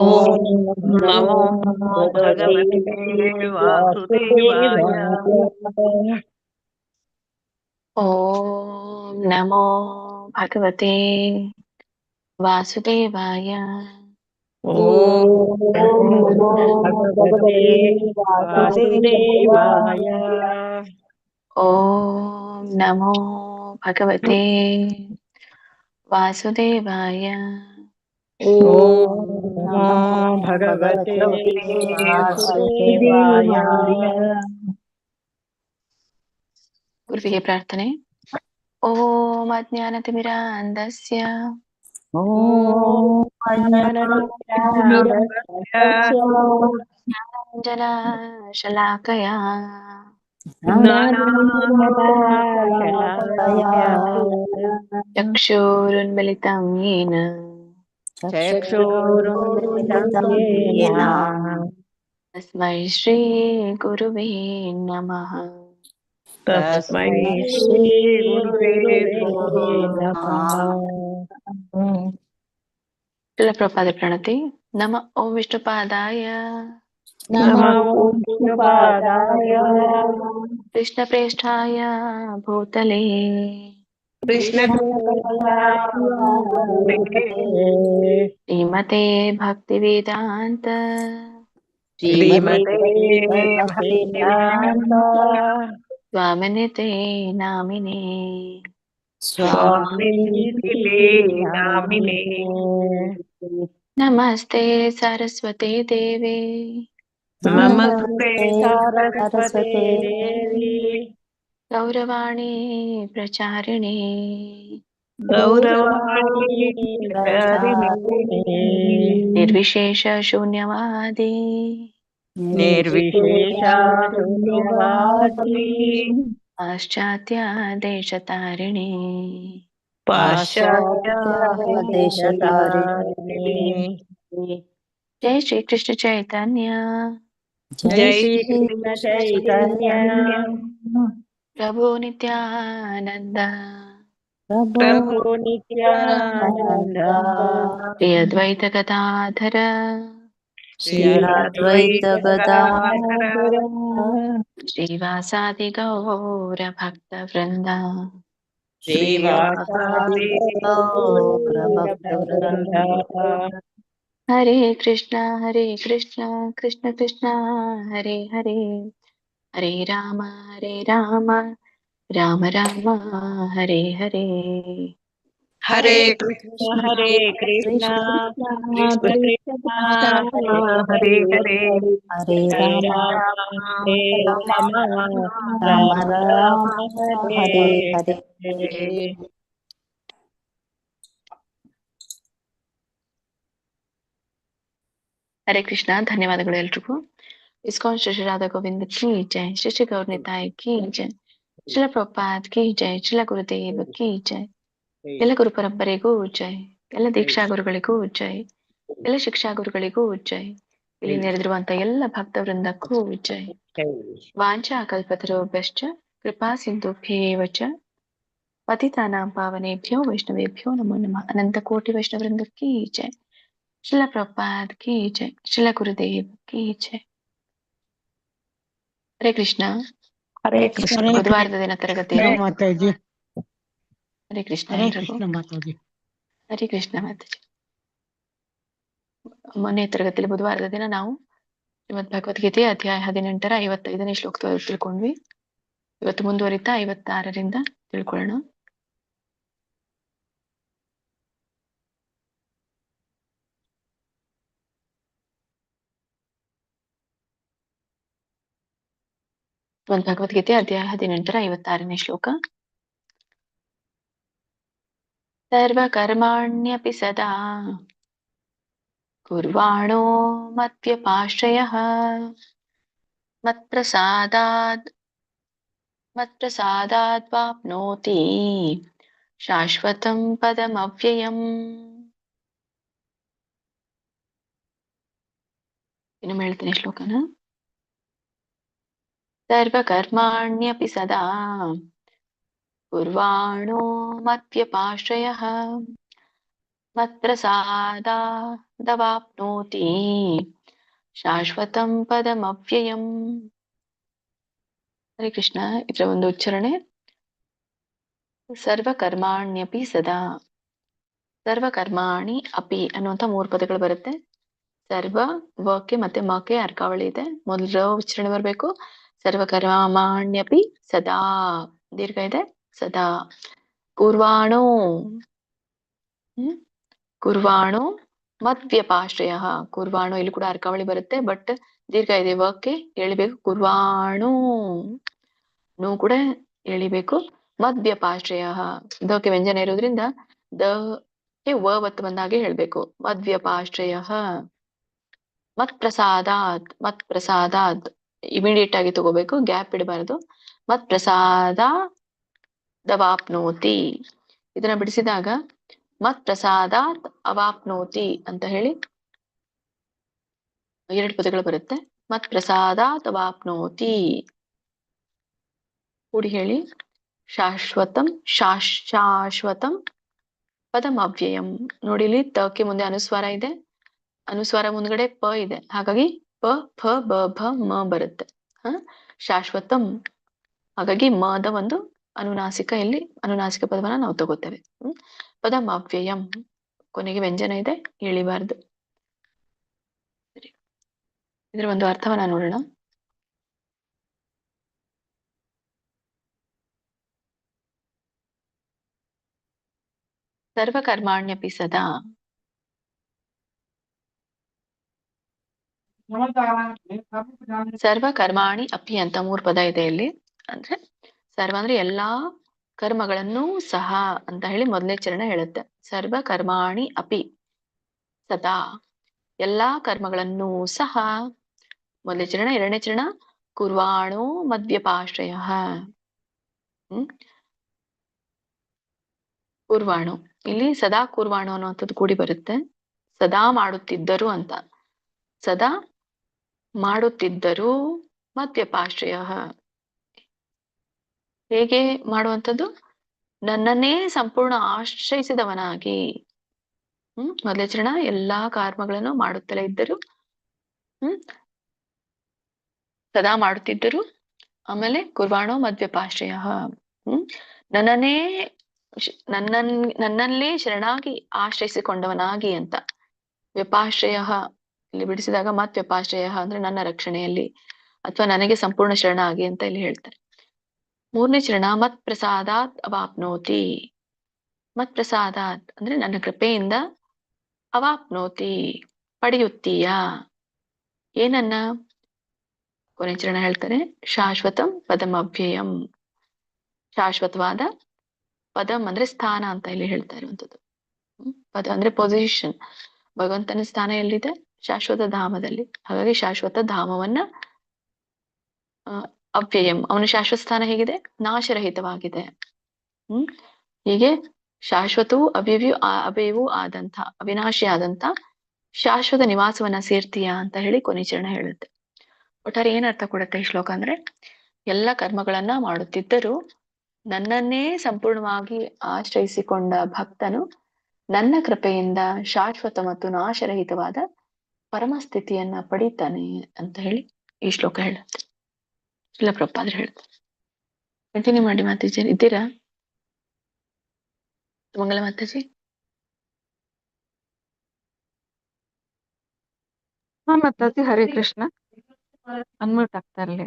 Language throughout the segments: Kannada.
ॐ नमो नमो भगवते भगवते वासुदेवाय। वासुदेवाय। ॐ नमो भगवते वासुदेवाय। ॐ नमो भगवते वासुदेवाय। वासुदेवाय। ॐ नमो भगवते वासुदेवाय। ॐ ॐ नमो भगवते वासुदेवाय। वासुदेवाय। गुरुविಗೆ ಪ್ರಾರ್ಥನೆ. ॐ अज्ञानतिमिरान्धस्य ॐ ज्ञानतिमिरान्धस्य ज्ञानाञ्जनशलाकया ज्ञानाञ्जनशलाकया चक्षुरुन्मिलितं येन चक्षुरुन्मिलितं येन तस्मै श्रीगुरुवे नमः। तस्मै श्रीगुरुवे नमः। श्रील प्रभुपाद प्रणति। नम ओं विष्णुपादाय नमो विष्णुपादाय कृष्णप्रेष्ठाय भूतले कृष्णकृष्णाय श्रीमते भक्तिवेदान्त श्रीमते भक्तिवेदान्त स्वामिनिते नामिने। स्वामिनिति नामिने। नमस्ते सरस्वते देवे नमस्ते सरस्वते देवी गौरवाणी प्रचारिणे गौरवाणी प्रचारिणे निर्विशेष शून्यवादी निर्विशेषा शून्यवादी पाश्चात्य देशतारिणे पाश्चात्य देशतारिणे। जय श्री कृष्ण चैतन्य जय श्री कृष्ण चैतन्य प्रभु नित्यानंद प्रभु नित्यानंद श्री अद्वैत गदाधर श्री अद्वैत गदाधर श्रीवासादि गौर भक्त वृंदा श्रीवासादि गौरभक्तवृन्द। हरे कृष्णा कृष्ण कृष्णा हरे हरे हरे राम राम राम हरे हरे। हरे कृष्ण कृष्ण कृष्ण हरे हरे हरे राम राम राम राम हरे हरे। हरे कृष्णा। ಧನ್ಯವಾದಗಳು ಎಲ್ರಿಗೂ. इस्कॉन श्री राधा गोविंद की जय, श्री श्री गौर निताय की जय, ಶ್ರೀಲ ಪ್ರಭುಪಾದ್ की जय, ಶ್ರೀಲ ಗುರುದೇವ್ की जय, ಎಲ್ಲ ಗುರು ಪರಂಪರೆಗೂ ಜೈ, ಎಲ್ಲ ದೀಕ್ಷಾ ಗುರುಗಳಿಗೂ ಜೈ, ಎಲ್ಲ ಶಿಕ್ಷಾ ಗುರುಗಳಿಗೂ ಜೈ, ಇಲ್ಲಿ ನೆರೆದಿರುವಂತ ಎಲ್ಲ ಭಕ್ತ ವೃಂದಕ್ಕೂ ಜೈ. ವಾಂಚಾ ಕಲ್ಪತರುಭ್ಯಶ್ಚ ಕೃಪಾ ಸಿಂಧುಭ್ಯೇವ ಚ ಪತಿತಾನಾಂ ಪಾವನೇಭ್ಯೋ ವೈಷ್ಣವೇಭ್ಯೋ ನಮೋ ನಮಃ. ಅನಂತ ಕೋಟಿ ವೈಷ್ಣವೃಂದ की जय, ಶ್ರೀಲ ಪ್ರಭುಪಾದ್ की जय, ಶ್ರೀಲ ಗುರುದೇವ್ की जय. ಹರೇ ಕೃಷ್ಣ. ಹರೇ ಕೃಷ್ಣ. ಬುಧವಾರದ ದಿನ ತರಗತಿಯಲ್ಲಿ ಮಾತಾಜಿ. ಹರೇ ಕೃಷ್ಣ ಹರೇ ಎಲ್ರಿಗೂ. ಕೃಷ್ಣ ಮಾತಾಜಿ. ಹರೇ ಕೃಷ್ಣ ಮಾತಾಜಿ. ಮೊನ್ನೆ ತರಗತಿಯಲ್ಲಿ ಬುಧವಾರದ ದಿನ ನಾವು ಶ್ರೀಮದ್ ಭಗವದ್ಗೀತೆ ಅಧ್ಯಾಯ 18ರ 55ನೇ ಶ್ಲೋಕ ತಿಳ್ಕೊಂಡ್ವಿ. ಇವತ್ತು ಮುಂದುವರಿತಾ 56ರಿಂದ ತಿಳ್ಕೊಳ್ಳೋಣ. ಶ್ರೀಮದ್ ಭಗವದ್ಗೀತೆ ಅಧ್ಯಾಯ 18ರ 56ನೇ ಶ್ಲೋಕ. ಸರ್ವಕರ್ಮಾಣ್ಯಪಿ ಸದಾ ಕುರ್ವಾಣೋ ಮತ್ವ್ಯಪಾಶ್ರಯಃ ಮತ್ಪ್ರಸಾದಾದ್ವಾಪ್ನೋತಿ ಶಾಶ್ವತಂ ಪದಮವ್ಯಯಂ. ಇನ್ನು ಹೇಳ್ತೀನಿ ಶ್ಲೋಕನ. ಸರ್ವಕರ್ಮಾಣ್ಯಪಿ ಸದಾ ಕುರ್ವಾಣೋ ಮತ್ವ್ಯಪಾಶ್ರಯಃ ಮತ್ಪ್ರಸಾದಾದವಾಪ್ನೋತಿ ಶಾಶ್ವತಂ ಪದಮವ್ಯಯಂ. ಹರೇ ಕೃಷ್ಣ. ಇದರ ಒಂದು ಉಚ್ಚಾರಣೆ ಸರ್ವಕರ್ಮಾಣ್ಯಪಿ ಸದಾ. ಸರ್ವಕರ್ಮಾಣಿ ಅಪಿ ಅನ್ನುವಂಥ 3 ಪದಗಳು ಬರುತ್ತೆ. ಸರ್ವ ವಕ್ಕೆ ಮತ್ತೆ ಮಕ್ಕೆ ಅರ್ಕಾವಳಿ ಇದೆ. ಮೊದಲ ಉಚ್ಚಾರಣೆ ಬರಬೇಕು. ಸರ್ವಕರ್ಮಾಣ್ಯಪಿ ಸದಾ ದೀರ್ಘ ಇದೆ. ಸದಾ ಕುರ್ವಾಣೋ ಕುರ್ವಾಣೋ ಮದ್ವ್ಯಪಾಶ್ರಯ. ಕುರ್ವಾಣೋ ಇಲ್ಲಿ ಕೂಡ ಅರ್ಕಾವಳಿ ಬರುತ್ತೆ, ಬಟ್ ದೀರ್ಘ ಇದೆ. ವಕ್ಕೆ ಎಳಿಬೇಕು. ಕುರ್ವಾಣೋ ನೂ ಕೂಡ ಎಳಿಬೇಕು. ಮದ್ವ್ಯಪಾಶ್ರಯ ದಕ್ಕೆ ವ್ಯಂಜನ ಇರೋದ್ರಿಂದ ದ ವ ಒತ್ತು ಬಂದಾಗೆ ಹೇಳ್ಬೇಕು. ಮದ್ವ್ಯಪಾಶ್ರಯ. ಮತ್ಪ್ರಸಾದಾತ್ ಇಮಿಡಿಯೇಟ್ ಆಗಿ ತಗೋಬೇಕು, ಗ್ಯಾಪ್ ಇಡಬಾರದು. ಮತ್ಪ್ರಸಾದಾದವಾಪ್ನೋತಿ ಇದನ್ನ ಬಿಡಿಸಿದಾಗ ಮತ್ಪ್ರಸಾದಾತ್ ಅವಾಪ್ನೋತಿ ಅಂತ ಹೇಳಿ 2 ಪದಗಳು ಬರುತ್ತೆ. ಮತ್ಪ್ರಸಾದಾತ್ ಅವಾಪ್ನೋತಿ ಕೂಡಿ ಹೇಳಿ. ಶಾಶ್ವತಂ ಶಾಶ್ವತಂ ಪದಮವ್ಯಯಂ. ನೋಡಿ, ಇಲ್ಲಿ ತಕ್ಕೆ ಮುಂದೆ ಅನುಸ್ವಾರ ಇದೆ, ಅನುಸ್ವಾರ ಮುಂದ್ಗಡೆ ಪ ಇದೆ, ಹಾಗಾಗಿ ಪ ಫ ಬ ಭ ಮ ಬರುತ್ತೆ. ಶಾಶ್ವತಂ, ಹಾಗಾಗಿ ಮದ ಒಂದು ಅನುನಾಸಿಕ, ಇಲ್ಲಿ ಅನುನಾಸಿಕ ಪದವನ್ನ ನಾವು ತಗೋತೇವೆ. ಪದಮವ್ಯಯಂ ಕೊನೆಗೆ ವ್ಯಂಜನ ಇದೆ, ಎಳಿಬಾರ್ದು. ಸರಿ, ಇದರ ಒಂದು ಅರ್ಥವನ್ನ ನೋಡೋಣ. ಸರ್ವಕರ್ಮಾಣ್ಯಪಿ ಸದಾ. ಸರ್ವಕರ್ಮಾಣಿ ಅಪಿ ಅಂತ 3 ಪದ ಇದೆ ಇಲ್ಲಿ. ಅಂದ್ರೆ ಸರ್ವ ಅಂದ್ರೆ ಎಲ್ಲಾ ಕರ್ಮಗಳನ್ನು ಸಹ ಅಂತ ಹೇಳಿ ಮೊದಲನೇ ಚರಣ ಹೇಳುತ್ತೆ. ಸರ್ವಕರ್ಮಾಣಿ ಅಪಿ ಸದಾ, ಎಲ್ಲಾ ಕರ್ಮಗಳನ್ನು ಸಹ ಮೊದಲನೇ ಚರಣ. ಎರಡನೇ ಚರಣ ಕುರ್ವಾಣೋ ಮದ್ವ್ಯಪಾಶ್ರಯ. ಕುರ್ವಾಣು ಇಲ್ಲಿ ಸದಾ ಕುರ್ವಾಣು ಅನ್ನುವಂಥದ್ದು ಕೂಡಿ ಬರುತ್ತೆ. ಸದಾ ಮಾಡುತ್ತಿದ್ದರು ಅಂತ. ಸದಾ ಮಾಡುತ್ತಿದ್ದರು ಮದ್ವ್ಯಪಾಶ್ರಯ. ಹೇಗೆ ಮಾಡುವಂಥದ್ದು? ನನ್ನನ್ನೇ ಸಂಪೂರ್ಣ ಆಶ್ರಯಿಸಿದವನಾಗಿ. ಮೊದಲೇ ಚರಣ ಎಲ್ಲಾ ಕರ್ಮಗಳನ್ನು ಮಾಡುತ್ತಲೇ ಇದ್ದರು, ಸದಾ ಮಾಡುತ್ತಿದ್ದರು. ಆಮೇಲೆ ಕುರ್ವಾಣೋ ಮದ್ವ್ಯಪಾಶ್ರಯ, ನನ್ನಲ್ಲೇ ಶರಣಾಗಿ ಆಶ್ರಯಿಸಿಕೊಂಡವನಾಗಿ ಅಂತ. ವ್ಯಪಾಶ್ರಯ ಇಲ್ಲಿ ಬಿಡಿಸಿದಾಗ ಮತ್ವ್ಯಪಾಶ್ರಯ ಅಂದ್ರೆ ನನ್ನ ರಕ್ಷಣೆಯಲ್ಲಿ ಅಥವಾ ನನಗೆ ಸಂಪೂರ್ಣ ಶರಣಾಗಿ ಅಂತ ಇಲ್ಲಿ ಹೇಳ್ತಾರೆ. 3ನೇ ಚರಣ ಮತ್ ಪ್ರಸಾದಾತ್ ಅವಾಪ್ನೋತಿ. ಮತ್ ಪ್ರಸಾದಾತ್ ಅಂದ್ರೆ ನನ್ನ ಕೃಪೆಯಿಂದ ಅವಾಪ್ನೋತಿ ಪಡೆಯುತ್ತೀಯ. ಏನನ್ನ? ಕೊನೆ ಚರಣ ಹೇಳ್ತಾರೆ ಶಾಶ್ವತಂ ಪದಮವ್ಯಯಂ. ಶಾಶ್ವತವಾದ ಪದಂ ಅಂದ್ರೆ ಸ್ಥಾನ ಅಂತ ಇಲ್ಲಿ ಹೇಳ್ತಾ ಇರುವಂಥದ್ದು. ಪದ ಅಂದ್ರೆ ಪೊಸಿಷನ್. ಭಗವಂತನ ಸ್ಥಾನ ಎಲ್ಲಿದೆ? ಶಾಶ್ವತ ಧಾಮದಲ್ಲಿ. ಹಾಗಾಗಿ ಶಾಶ್ವತ ಧಾಮವನ್ನ ಅವ್ಯಯಂ, ಅವನ ಶಾಶ್ವತ ಸ್ಥಾನ ಹೇಗಿದೆ? ನಾಶರಹಿತವಾಗಿದೆ. ಹೀಗೆ ಶಾಶ್ವತವೂ ಅವ್ಯವೂ ಆದಂಥ, ಅವಿನಾಶಿ ಆದಂಥ ಶಾಶ್ವತ ನಿವಾಸವನ್ನ ಸೇರ್ತೀಯ ಅಂತ ಹೇಳಿ ಕೊನೆ ಚರಣ ಹೇಳುತ್ತೆ. ಒಟ್ಟಾರೆ ಏನ್ ಅರ್ಥ ಕೊಡುತ್ತೆ ಈ ಶ್ಲೋಕ ಅಂದ್ರೆ, ಎಲ್ಲ ಕರ್ಮಗಳನ್ನ ಮಾಡುತ್ತಿದ್ದರೂ ನನ್ನನ್ನೇ ಸಂಪೂರ್ಣವಾಗಿ ಆಶ್ರಯಿಸಿಕೊಂಡ ಭಕ್ತನು ನನ್ನ ಕೃಪೆಯಿಂದ ಶಾಶ್ವತ ಮತ್ತು ನಾಶರಹಿತವಾದ ಪರಮಸ್ಥಿತಿಯನ್ನ ಪಡೀತಾನೆ ಅಂತ ಹೇಳಿ ಈ ಶ್ಲೋಕ ಹೇಳುತ್ತೆ. ಇಲ್ಲ ಪ್ರಪಾದ್ರೆ ಹೇಳ್ತಾರೆ. ಕಂಟಿನ್ಯೂ ಮಾಡಿ ಮಾತಾಜಿ, ಇದ್ದೀರಾ? ಮಂಗಲ ಮಾತಾಜಿ. ಮಾತಾಜಿ. ಹರೇ ಕೃಷ್ಣ. ಅನ್ಮ್ಯೂಟ್ ಆಗ್ತಾ ಇರ್ಲಿ.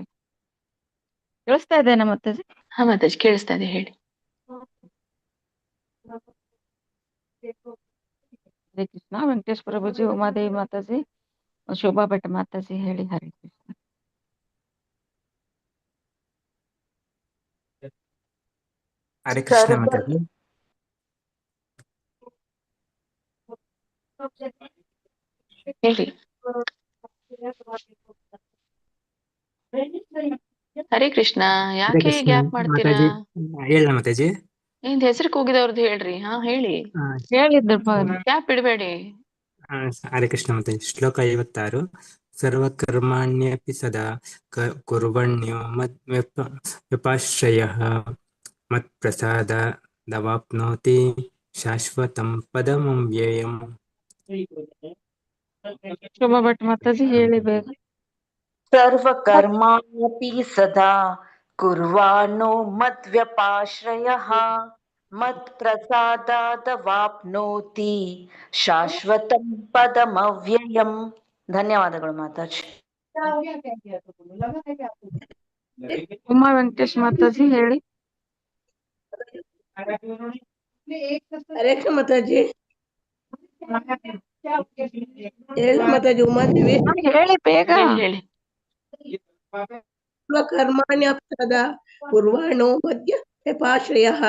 ಕೇಳಿಸ್ತಾ ಇದ್ದೇನೆ ಮಾತಾಜಿ? ಹಾ ಮಾತಾಜಿ ಕೇಳಿಸ್ತಾ ಇದೆ, ಹೇಳಿ. ಹರೇ ಕೃಷ್ಣ. ವೆಂಕಟೇಶ್ ಪ್ರಭುಜಿ, ಉಮಾದೇವಿ ಮಾತಾಜಿ, ಶೋಭಾ ಭಟ್ ಮಾತಾಜಿ ಹೇಳಿ. ಹರೇ ಕೃಷ್ಣ. ಹರೇ ಕೃಷ್ಣ ಮಾತಾಜಿ. ಹೇಳಿ. ಹರೇ ಕೃಷ್ಣ. ಯಾಕೆ ಗ್ಯಾಪ್ ಮಾಡ್ತೀರಾ? ಹೇಳ ಮಾತಾಜಿ. ಏನ್ ಹೆಸರು ಕೂಗಿದವ್ರದ್ದು ಹೇಳ್ರಿ. ಹಾ ಹೇಳಿ. ಹೇಳಿದ್ರು ಗ್ಯಾಪ್ ಇಡಬೇಡಿ. ಹರೇ ಕೃಷ್ಣ ಮಾತಾಜಿ. ಶ್ಲೋಕ 56. ಸರ್ವಕರ್ಮಾಣ್ಯಪಿ ಸದಾ ಕುರ್ವಣ್ಯೋ ವ್ಯಪಾಶ್ರಯಃ ಮತ್ಪ್ರಸಾದಾದವಾಪ್ನೋತಿ ಶಾಶ್ವತಂ ಪದಮವ್ಯಯಂ. ಶೋಭಾ ಭಟ್ ಮಾತಾಜಿ ಹೇಳಿ ಬೇಗ. ಸರ್ವಕರ್ಮಾಣ್ಯಪಿ ಸದಾ ಕುರ್ವಾಣೋ ಮದ್ವ್ಯಪಾಶ್ರಯಃ ಮತ್ಪ್ರಸಾದಾದವಾಪ್ನೋತಿ ಶಾಶ್ವತಂ ಪದಮವ್ಯಯಂ. ಧನ್ಯವಾದಗಳು ಮಾತಾಜಿ. ಉಮಾ ವೆಂಕಟೇಶ್ ಮಾತಾಜಿ ಹೇಳಿ. ಹರೇ ಕೃಷ್ಣ ಮಾತಾಜಿ. ಹೇಳ ಮಾತಾಜಿ ಉಮಾದೇವಿ. ಹೇಳಿ ಬೇಗ. ಹೇಳಿ ಕರ್ಮಾಣ್ಯಪ್ಸದ ಕುರ್ವಾಣೋ ಮಧ್ಯ ವ್ಯಪಾಶ್ರಯಃ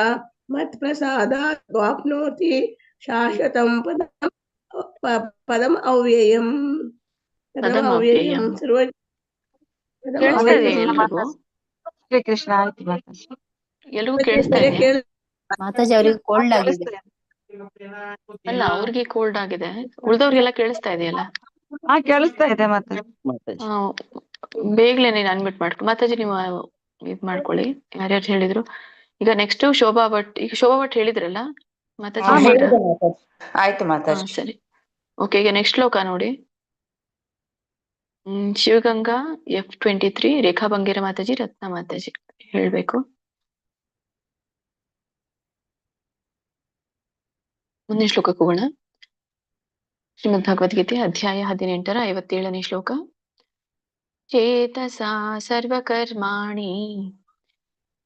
ಮತ್ಪ್ರಸಾದಾತ್ ವಾಪ್ನೋತಿ ಶಾಶ್ವತಂ ಪದಂ ಅವ್ಯಯಂ. ಪದಂ ಅವ್ಯಯಂ. ಕೇಳಿಸ್ತಾ ಇದೆ ಎಲ್ರಿಗೂ? ಶ್ರೀ ಕೃಷ್ಣ ಆಯ್ತು ಮಾತಾಜಿ. ಎಲ್ರಿಗೂ ಕೇಳಿಸ್ತಾ ಇದೆ? ಮಾತಾಜಿ ಅವ್ರಿಗೆ ಕೋಲ್ಡ್ ಆಗಿದೆ. ಅಲ್ಲ, ಅವ್ರಿಗೆ ಕೋಲ್ಡ್ ಆಗಿದೆ, ಉಳ್ದವ್ರಿಗೆಲ್ಲ ಕೇಳಿಸ್ತಾ ಇದೆಯಲ್ಲ? ಹಾ ಕೇಳಿಸ್ತಾ ಇದೆ ಮಾತಾಜಿ. ಬೇಗನೆ ನೀನ್ ಅನ್ಮಿಟ್ ಮಾಡ್ಕೊ ಮಾತಾಜಿ. ನೀವು ಇದ್ ಮಾಡ್ಕೊಳ್ಳಿ, ಯಾರ್ಯಾರು ಹೇಳಿದ್ರು. ಈಗ ನೆಕ್ಸ್ಟ್ ಶೋಭಾ ಭಟ್. ಈಗ ಶೋಭಾ ಭಟ್ ಹೇಳಿದ್ರಲ್ಲ ಮಾತಾಜಿ? ಆಯ್ತು ಮಾತಾಜಿ. ಸರಿ, ಓಕೆ. ಈಗ ನೆಕ್ಸ್ಟ್ ಶ್ಲೋಕ ನೋಡಿ. ಶಿವಗಂಗಾ F23 ರೇಖಾ ಬಂಗೇರ ಮಾತಾಜಿ, ರತ್ನ ಮಾತಾಜಿ ಹೇಳ್ಬೇಕು. ಮುಂದಿನ ಶ್ಲೋಕಕ್ಕೆ ಹೋಗೋಣ. ಶ್ರೀಮದ್ ಭಗವದ್ಗೀತೆ ಅಧ್ಯಾಯ 18 57ನೇ ಶ್ಲೋಕ. ಚೇತಸಾ ಸರ್ವಕರ್ಮಾಣಿ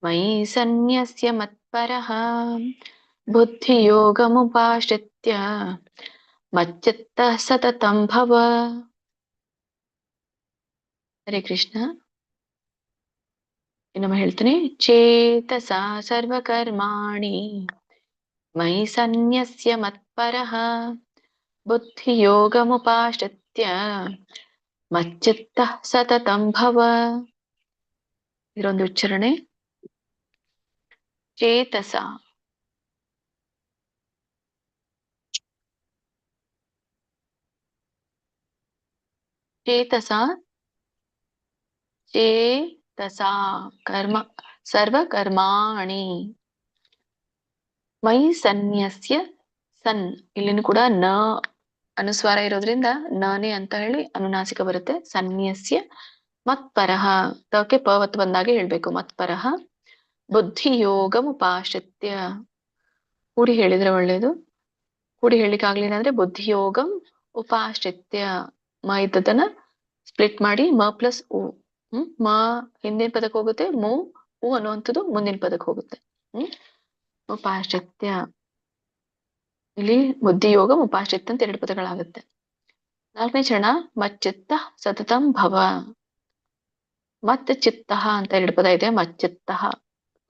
ಮಯಿ ಸನ್ಯಸ್ಯ ಮತ್ಪರಃ ಬುದ್ಧಿಯೋಗಮುಪಾಶ್ರಿತ್ಯ ಮಚ್ಚಿತ್ತಃ ಸತತಂ ಭವ. ಹರೇ ಕೃಷ್ಣ. ಇನ್ನೊಮ್ಮೆ ಹೇಳ್ತೀನಿ. ಚೇತಸಾ ಸರ್ವಕರ್ಮಾಣಿ ಮಯಿ ಸನ್ಯಸ್ಯ ಮತ್ಪರಃ ಬುದ್ಧಿಯೋಗಮುಪಾಶ್ರಿತ್ಯ ಮಚ್ಚಿತ್ತಃ ಸತತಂ ಭವ. ಇದರೊಂದು ಉಚ್ಚಾರಣೆ. ಚೇತಸ, ಚೇತಸ, ಚೇತಸ ಕರ್ಮ ಸರ್ವಕರ್ಮಾಣಿ ಮೈ ಸನ್ಯಸ್ಯ. ಸನ್ ಇಲ್ಲಿನೂ ಕೂಡ ನ ಅನುಸ್ವಾರ ಇರೋದ್ರಿಂದ ನಾನೇ ಅಂತ ಹೇಳಿ ಅನುನಾಸಿಕ ಬರುತ್ತೆ. ಸನ್ಯಸ್ಯ ಮತ್ಪರಃ, ತಕ್ಕೆ ಪವತ್ ಬಂದಾಗೆ ಹೇಳ್ಬೇಕು. ಮತ್ಪರಃ ಬುದ್ಧಿಯೋಗಮುಪಾಶ್ರಿತ್ಯ. ಕೂಡಿ ಹೇಳಿದ್ರೆ ಒಳ್ಳೇದು. ಕೂಡಿ ಹೇಳಿಕ್ಕಾಗ್ಲಿಲ್ಲ ಅಂದ್ರೆ ಬುದ್ಧಿಯೋಗಂ ಉಪಾಶ್ರಿತ್ಯ. ಮ ಇದ್ದದನ್ನ ಸ್ಪ್ಲಿಟ್ ಮಾಡಿ ಮ ಪ್ಲಸ್ ಉ. ಮ ಹಿಂದಿನ ಪದಕ್ಕೆ ಹೋಗುತ್ತೆ, ಮು ಉ ಅನ್ನುವಂಥದ್ದು ಮುಂದಿನ ಪದಕ್ಕೆ ಹೋಗುತ್ತೆ. ಉಪಾಶ್ರಿತ್ಯ. ಇಲ್ಲಿ ಬುದ್ಧಿಯೋಗ ಉಪಾಶ್ರಿತ್ಯ ಅಂತ 2 ಪದಗಳಾಗುತ್ತೆ. 4ನೇ ಚರಣ ಮಚ್ಚಿತ್ತ ಸತತಂ ಭವ. ಮತ್ ಚಿತ್ತ ಅಂತ 2 ಪದ ಇದೆ. ಮಚ್ಚಿತ್ತ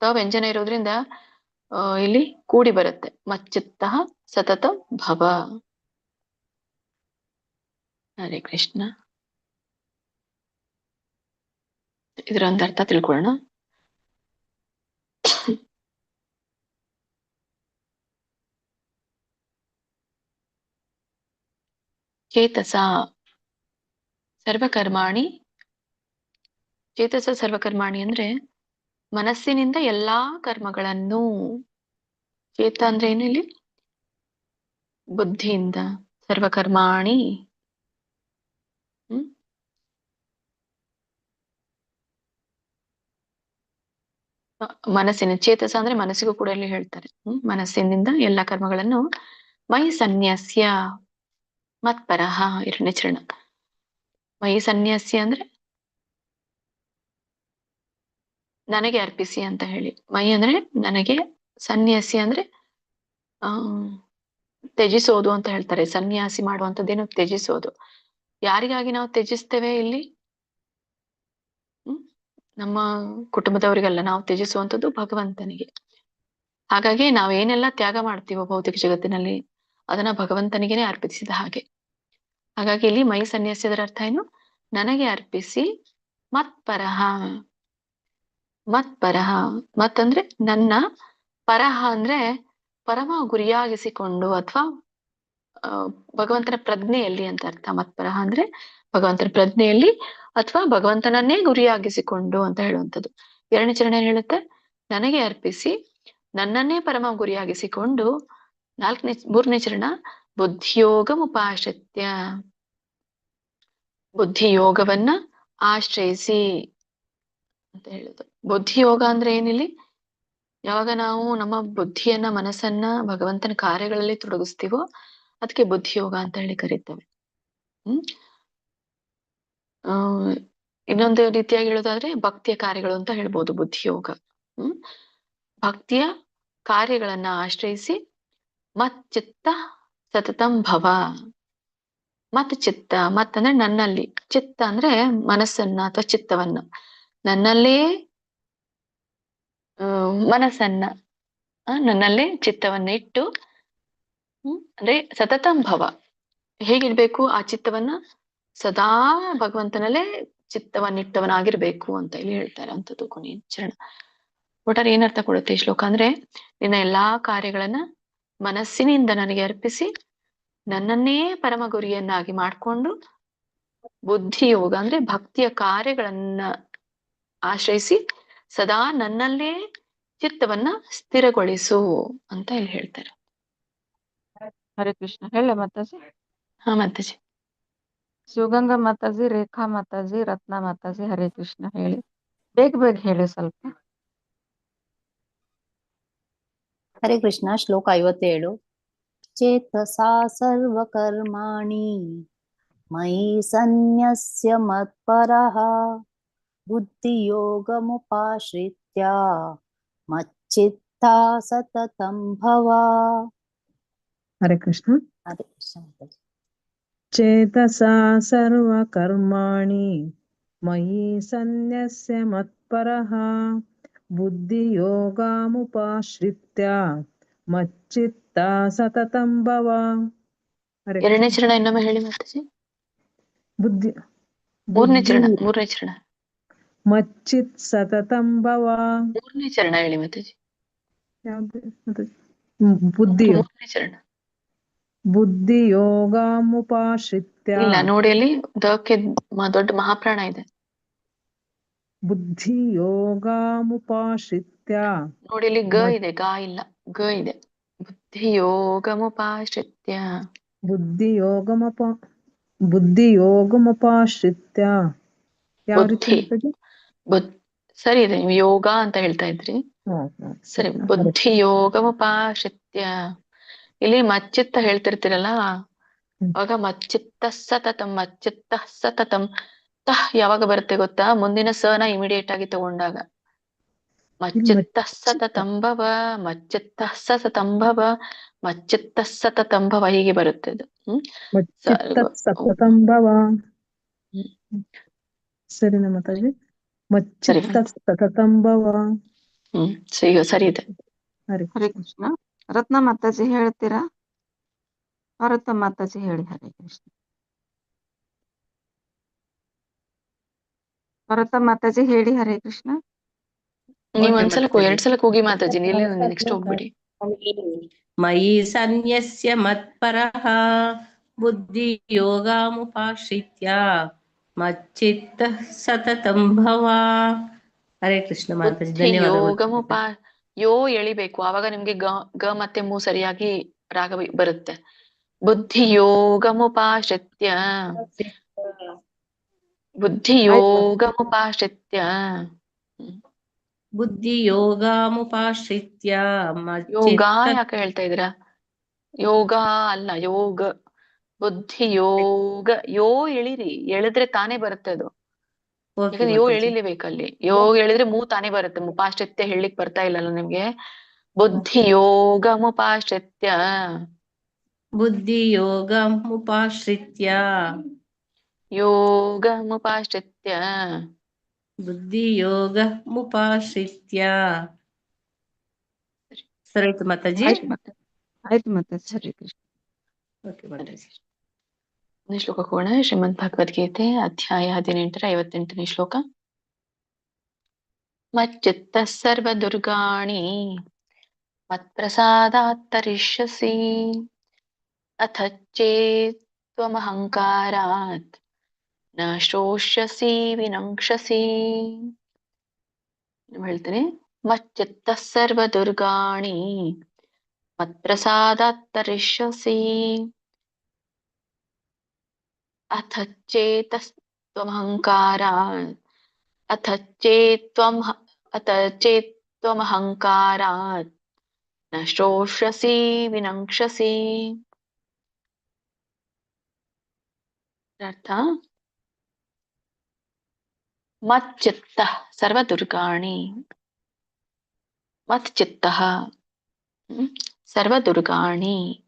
ತ ವ್ಯಂಜನ ಇರೋದ್ರಿಂದ ಇಲ್ಲಿ ಕೂಡಿ ಬರುತ್ತೆ. ಮಚ್ಚಿತ್ತ ಸತತಂ ಭವ. ಹರೇ ಕೃಷ್ಣ. ಇದರ ಒಂದು ಅರ್ಥ ತಿಳ್ಕೊಳ್ಳೋಣ. ಚೇತಸ ಸರ್ವಕರ್ಮಾಣಿ. ಚೇತಸ ಸರ್ವಕರ್ಮಾಣಿ ಅಂದ್ರೆ ಮನಸ್ಸಿನಿಂದ ಎಲ್ಲಾ ಕರ್ಮಗಳನ್ನು. ಚೇತ ಅಂದ್ರೆ ಏನು ಇಲ್ಲಿ? ಬುದ್ಧಿಯಿಂದ. ಸರ್ವಕರ್ಮಾಣಿ ಮನಸ್ಸಿನ. ಚೇತಸ ಅಂದ್ರೆ ಮನಸ್ಸಿಗೂ ಕೂಡ ಇಲ್ಲಿ ಹೇಳ್ತಾರೆ. ಮನಸ್ಸಿನಿಂದ ಎಲ್ಲಾ ಕರ್ಮಗಳನ್ನು ಮೈ ಸನ್ಯಾಸ್ಯ ಮತ್ಪರಃ. 2ನೇ ಚರಣ. ಮೈ ಸನ್ಯಾಸ್ಯ ಅಂದ್ರೆ ನನಗೆ ಅರ್ಪಿಸಿ ಅಂತ ಹೇಳಿ. ಮೈ ಅಂದ್ರೆ ನನಗೆ, ಸನ್ಯಾಸಿ ಅಂದ್ರೆ ತ್ಯಜಿಸೋದು ಅಂತ ಹೇಳ್ತಾರೆ. ಸನ್ಯಾಸಿ ಮಾಡುವಂಥದ್ದೇನು? ತ್ಯಜಿಸೋದು. ಯಾರಿಗಾಗಿ ನಾವು ತ್ಯಜಿಸ್ತೇವೆ ಇಲ್ಲಿ? ನಮ್ಮ ಕುಟುಂಬದವರಿಗೆಲ್ಲ. ನಾವು ತ್ಯಜಿಸುವಂಥದ್ದು ಭಗವಂತನಿಗೆ. ಹಾಗಾಗಿ ನಾವೇನೆಲ್ಲ ತ್ಯಾಗ ಮಾಡ್ತೀವೋ ಭೌತಿಕ ಜಗತ್ತಿನಲ್ಲಿ ಅದನ್ನ ಭಗವಂತನಿಗೆನೆ ಅರ್ಪಿಸಿದ ಹಾಗೆ. ಹಾಗಾಗಿ ಇಲ್ಲಿ ಮೈ ಸನ್ಯಾಸ್ಯದರ ಅರ್ಥ ಏನು? ನನಗೆ ಅರ್ಪಿಸಿ. ಮತ್ಪರಃ. ಮತ್ಪರಃ, ಮತ್ ಅಂದ್ರೆ ನನ್ನ, ಪರಹ ಅಂದ್ರೆ ಪರಮ ಗುರಿಯಾಗಿಸಿಕೊಂಡು ಅಥವಾ ಭಗವಂತನ ಪ್ರಜ್ಞೆಯಲ್ಲಿ ಅಂತ ಅರ್ಥ. ಮತ್ಪರಹ ಅಂದ್ರೆ ಭಗವಂತನ ಪ್ರಜ್ಞೆಯಲ್ಲಿ ಅಥವಾ ಭಗವಂತನನ್ನೇ ಗುರಿಯಾಗಿಸಿಕೊಂಡು ಅಂತ ಹೇಳುವಂಥದ್ದು. 2ನೇ ಚರಣ ಹೇಳುತ್ತೆ, ನನಗೆ ಅರ್ಪಿಸಿ ನನ್ನನ್ನೇ ಪರಮ ಗುರಿಯಾಗಿಸಿಕೊಂಡು ಮೂರನೇ ಚರಣ ಬುದ್ಧಿಯೋಗಮುಪಾಶ್ರಿತ್ಯ, ಬುದ್ಧಿಯೋಗವನ್ನ ಆಶ್ರಯಿಸಿ ಅಂತ ಹೇಳುದು. ಬುದ್ಧಿಯೋಗ ಅಂದ್ರೆ ಏನಿಲ್ಲಿ, ಯಾವಾಗ ನಾವು ನಮ್ಮ ಬುದ್ಧಿಯನ್ನ ಮನಸ್ಸನ್ನ ಭಗವಂತನ ಕಾರ್ಯಗಳಲ್ಲಿ ತೊಡಗಿಸ್ತೀವೋ ಅದಕ್ಕೆ ಬುದ್ಧಿಯೋಗ ಅಂತ ಹೇಳಿ ಕರೀತೇವೆ. ಹ್ಮ್ ಆ ಇನ್ನೊಂದು ರೀತಿಯಾಗಿ ಹೇಳೋದಾದ್ರೆ ಭಕ್ತಿಯ ಕಾರ್ಯಗಳು ಅಂತ ಹೇಳ್ಬೋದು ಬುದ್ಧಿಯೋಗ. ಭಕ್ತಿಯ ಕಾರ್ಯಗಳನ್ನ ಆಶ್ರಯಿಸಿ ಮಚ್ಚಿತ್ತ ಸತತಂ ಭವ. ಮತ್ ಚಿತ್ತ, ಮತ್ ಅಂದ್ರೆ ನನ್ನಲ್ಲಿ, ಚಿತ್ತ ಅಂದ್ರೆ ಮನಸ್ಸನ್ನ ಅಥವಾ ಚಿತ್ತವನ್ನ, ನನ್ನಲ್ಲೇ ಮನಸ್ಸನ್ನ ನನ್ನಲ್ಲೇ ಚಿತ್ತವನ್ನ ಇಟ್ಟು ಅಂದ್ರೆ ಸತತಂ ಭವ, ಹೇಗಿರ್ಬೇಕು ಆ ಚಿತ್ತವನ್ನ, ಸದಾ ಭಗವಂತನಲ್ಲೇ ಚಿತ್ತವನ್ನಿಟ್ಟವನಾಗಿರ್ಬೇಕು ಅಂತ ಇಲ್ಲಿ ಹೇಳ್ತಾರೆ ಅಂತದ್ದು ಕೊನೆಯ ಚರಣ. ಒಟ್ಟಾರೆ ಏನರ್ಥ ಕೊಡುತ್ತೆ ಈ ಶ್ಲೋಕ ಅಂದ್ರೆ, ನಿನ್ನ ಎಲ್ಲಾ ಕಾರ್ಯಗಳನ್ನ ಮನಸ್ಸಿನಿಂದ ನನಗೆ ಅರ್ಪಿಸಿ ನನ್ನನ್ನೇ ಪರಮ ಗುರಿಯನ್ನಾಗಿ ಮಾಡಿಕೊಂಡು ಬುದ್ಧಿಯೋಗ ಅಂದ್ರೆ ಭಕ್ತಿಯ ಕಾರ್ಯಗಳನ್ನ ಆಶ್ರಯಿಸಿ ಸದಾ ನನ್ನಲ್ಲೇ ಚಿತ್ತವನ್ನ ಸ್ಥಿರಗೊಳಿಸು ಅಂತ ಇಲ್ಲಿ ಹೇಳ್ತಾರೆ. ಹರೇ ಕೃಷ್ಣ. ಹೇಳ ಮಾತಾಜಿ. ಹಾ ಮಾತಾಜಿ. ಶಿವಗಂಗಾ ಮಾತಾಜಿ, ರೇಖಾ ಮಾತಾಜಿ, ರತ್ನ ಮಾತಾಜಿ, ಹರೇ ಕೃಷ್ಣ. ಹೇಳಿ, ಬೇಗ ಬೇಗ ಹೇಳಿ ಸ್ವಲ್ಪ. ಹರೇ ಕೃಷ್ಣ. ಶ್ಲೋಕ 57. ಚೇತಸಾ ಸರ್ವಕರ್ಮಾಣಿ ಮಯಿ ಸನ್ಯಸ್ಯ ಮತ್ಪರಃ ಬುದ್ಧಿಯೋಗಮುಪಾಶ್ರಿತ್ಯ ಮಚ್ಚಿತ್ತಾ ಸತತಂ ಭವ. ಹರೇ ಕೃಷ್ಣ. ಹರೇ ಕೃಷ್ಣ ಮಾತಾಜಿ. ಚೇತಸಾ ಸರ್ವಕರ್ಮಾಣಿ ಮಯಿ ಸನ್ಯಸ್ಯ ಮತ್ಪರಃ ಬುದ್ಧಿಯೋಗಮುಪಾಶ್ರಿತ್ಯ ಮಚ್ಚಿತ್ತ ಸತತಂ ಭವ. ಹರೇ ಎರಡನೇ ಕೃಷ್ಣ. ಚರಣ ಇನ್ನೊಮ್ಮೆ ಹೇಳಿ ಮಾತಾಜಿ. ಬುದ್ಧಿ ಮೂರನೇ ಬುದ್ಧಿ ಚರಣ ಮಚ್ಚಿತ್ ಸತತಂ ಭವ. ಮೂರನೇ ಚರಣ ಹೇಳಿ ಮಾತಾಜಿ. ಯಾವ್ದು ಮಾತಾಜಿ? ಬುದ್ಧಿಯೋ ಮೂರನೇ ಚರಣ ಬುದ್ಧಿಯೋಗಮುಪಾಶ್ರಿತ್ಯ. ಇಲ್ಲ ನೋಡಿ, ಅಲ್ಲಿ ದಕ್ಕೆ ದೊಡ್ಡ ಮಹಾಪ್ರಾಣ ಇದೆ. ಬುದ್ಧಿಯೋಗಮುಪಾಶ್ರಿತ್ಯ. ನೋಡಿ, ಇಲ್ಲಿ ಗ ಇದೆ, ಗಾ ಇಲ್ಲ, ಗ ಇದೆ. ಬುದ್ಧಿಯೋಗಮುಪಾಶ್ರಿತ್ಯ. ಬುದ್ಧಿಯೋಗಮುಪಾಶ್ರಿತ್ಯ. ಯಾವ ರೀತಿ ಮಾತಾಜಿ? ಸರಿ ಇದೆ, ನೀವು ಯೋಗ ಅಂತ ಹೇಳ್ತಾ ಇದ್ರಿ. ಸರಿ, ಬುದ್ಧಿಯೋಗಮುಪಾಶ್ರಿತ್ಯ. ಇಲ್ಲಿ ಮಚ್ಚಿತ್ತ ಹೇಳ್ತಿರ್ತೀರಲ್ಲ, ಅವಾಗ ಮಚ್ಚಿತ್ತ ಸತತಂ, ಮಚ್ಚಿತ್ತ ಸತತಂ. ತಃ ಯಾವಾಗ ಬರುತ್ತೆ ಗೊತ್ತಾ? ಮುಂದಿನ ಸನ ಇಮಿಡಿಯೇಟ್ ಆಗಿ ತಗೊಂಡಾಗ ಮಚ್ಚಿತ್ತ ಸತತಂ ಭವ, ಮಚ್ಚಿತ್ತ ಸತತಂ ಭವ, ಮಚ್ಚಿತ್ತ ಸತತಂ ಭವ, ಹೀಗೆ ಬರುತ್ತೆ ಅದು. ಸತತಂ ಭವ. ಸರಿನಾ ಮಾತಾಜಿ? ಮಚ್ಚಿತ್ತ ಸತತಂ ಭವ. ಸರಿ ಇದೆ. ಹರೇ ಕೃಷ್ಣ. ರತ್ನ ಮಾತಾಜಿ ಹೇಳ್ತೀರಾ? ರತ್ನ ಮಾತಾಜಿ ಹೇಳಿ. ಹರೇ ಕೃಷ್ಣ. ರತ್ನ ಮಾತಾಜಿ ಹೇಳಿ. ಹರೇ ಕೃಷ್ಣ. ನೀವ್ ಎರಡ್ ಸಲ ಕೂಗಿ ಮಾತಾಜಿ, ನೆಕ್ಸ್ಟ್ ಹೋಗ್ಬಿಡಿ. ಮಯಿ ಸನ್ಯಸ್ಯ ಮತ್ಪರಃ ಬುದ್ಧಿಯೋಗಮುಪಾಶ್ರಿತ್ಯ ಮಚ್ಚಿತ್ತ ಸತತಂ ಭವ. ಹರೇ ಕೃಷ್ಣ ಮಾತಾಜಿ, ಧನ್ಯವಾದಗಳು. ಯೋ ಎಳಿಬೇಕು, ಆವಾಗ ನಿಮ್ಗೆ ಗ ಮತ್ತೆ ಮೂ ಸರಿಯಾಗಿ ರಾಗ ಬರುತ್ತೆ. ಬುದ್ಧಿಯೋಗಮುಪಾಶ್ರಿತ್ಯ, ಬುದ್ಧಿಯೋಗಮುಪಾಶ್ರಿತ್ಯ. ಬುದ್ಧಿಯೋಗಮುಪಾಶ್ರಿತ್ಯ ಯೋಗ ಯಾಕೆ ಹೇಳ್ತಾ ಇದ್ದೀರಾ? ಯೋಗ ಅಲ್ಲ, ಯೋಗ. ಬುದ್ಧಿಯೋಗ, ಯೋ ಎಳಿರಿ, ಎಳೆದ್ರೆ ತಾನೇ ಬರುತ್ತೆ ಅದು. ಯಾಕಂದ್ರೆ ಯೋ ಎಳಿಲೇಬೇಕಲ್ಲಿ. ಯೋಗ ಎಳಿದ್ರೆ ಮೂ ತಾನೇ ಬರುತ್ತೆ. ಮುಪಾಶ್ರಿತ್ಯ ಹೇಳಿಕ್ ಬರ್ತಾ ಇಲ್ಲಲ್ಲ ನಿಮ್ಗೆ. ಬುದ್ಧಿಯೋಗಮುಪಾಶ್ರಿತ್ಯ, ಬುದ್ಧಿಯೋಗಮುಪಾಶ್ರಿತ್ಯ, ಯೋಗಮುಪಾಶ್ರಿತ್ಯ, ಬುದ್ಧಿಯೋಗಮುಪಾಶ್ರಿತ್ಯ. ಸರಿ ಮಾತಾಜಿ. ಆಯ್ತು ಮಾತಾಜಿ. ಹರೇ ಕೃಷ್ಣ. ಶ್ಲೋಕ ಕೋಣ ಶ್ರೀಮದ್ ಭಗವದ್ಗೀತೆ ಅಧ್ಯಾಯ 18 58ನೇ ಶ್ಲೋಕ. ಮಚ್ಚಿತ್ತ ಸರ್ವ ದುರ್ಗಾಣಿ ಮತ್ಪ್ರಸಾದಾತ್ ತರಿಷ್ಯಸಿ ಅಥ ಚೇತ್ ತ್ವಮಹಂಕಾರಾತ್ ನ ಶೋಷ್ಯಸಿ ವಿನಂಕ್ಷಸಿ. ಹೇಳ್ತೀನಿ, ಮಚ್ಚಿತ್ತ ಸರ್ವ ದುರ್ಗಾಣಿ, ಮತ್ಪ್ರಸಾದಾತ್ ತರಿಷ್ಯಸಿ ಅಥ ಚೇತಸ್ತ್ವಮಹಂಕಾರಾತ್ ಅಥ ಚೇತ್ತ್ವಮಹಂಕಾರಾತ್ ನ ಶ್ರೋಷ್ಯಸಿ ವಿನಂಕ್ಷಸಿ. ಅರ್ಥ ಮಚ್ಚಿತ್ತಃ ಸರ್ವದುರ್ಗಾಣಿ ಮಚ್ಚಿತ್ತಃ ಸರ್ವದುರ್ಗಾಣಿ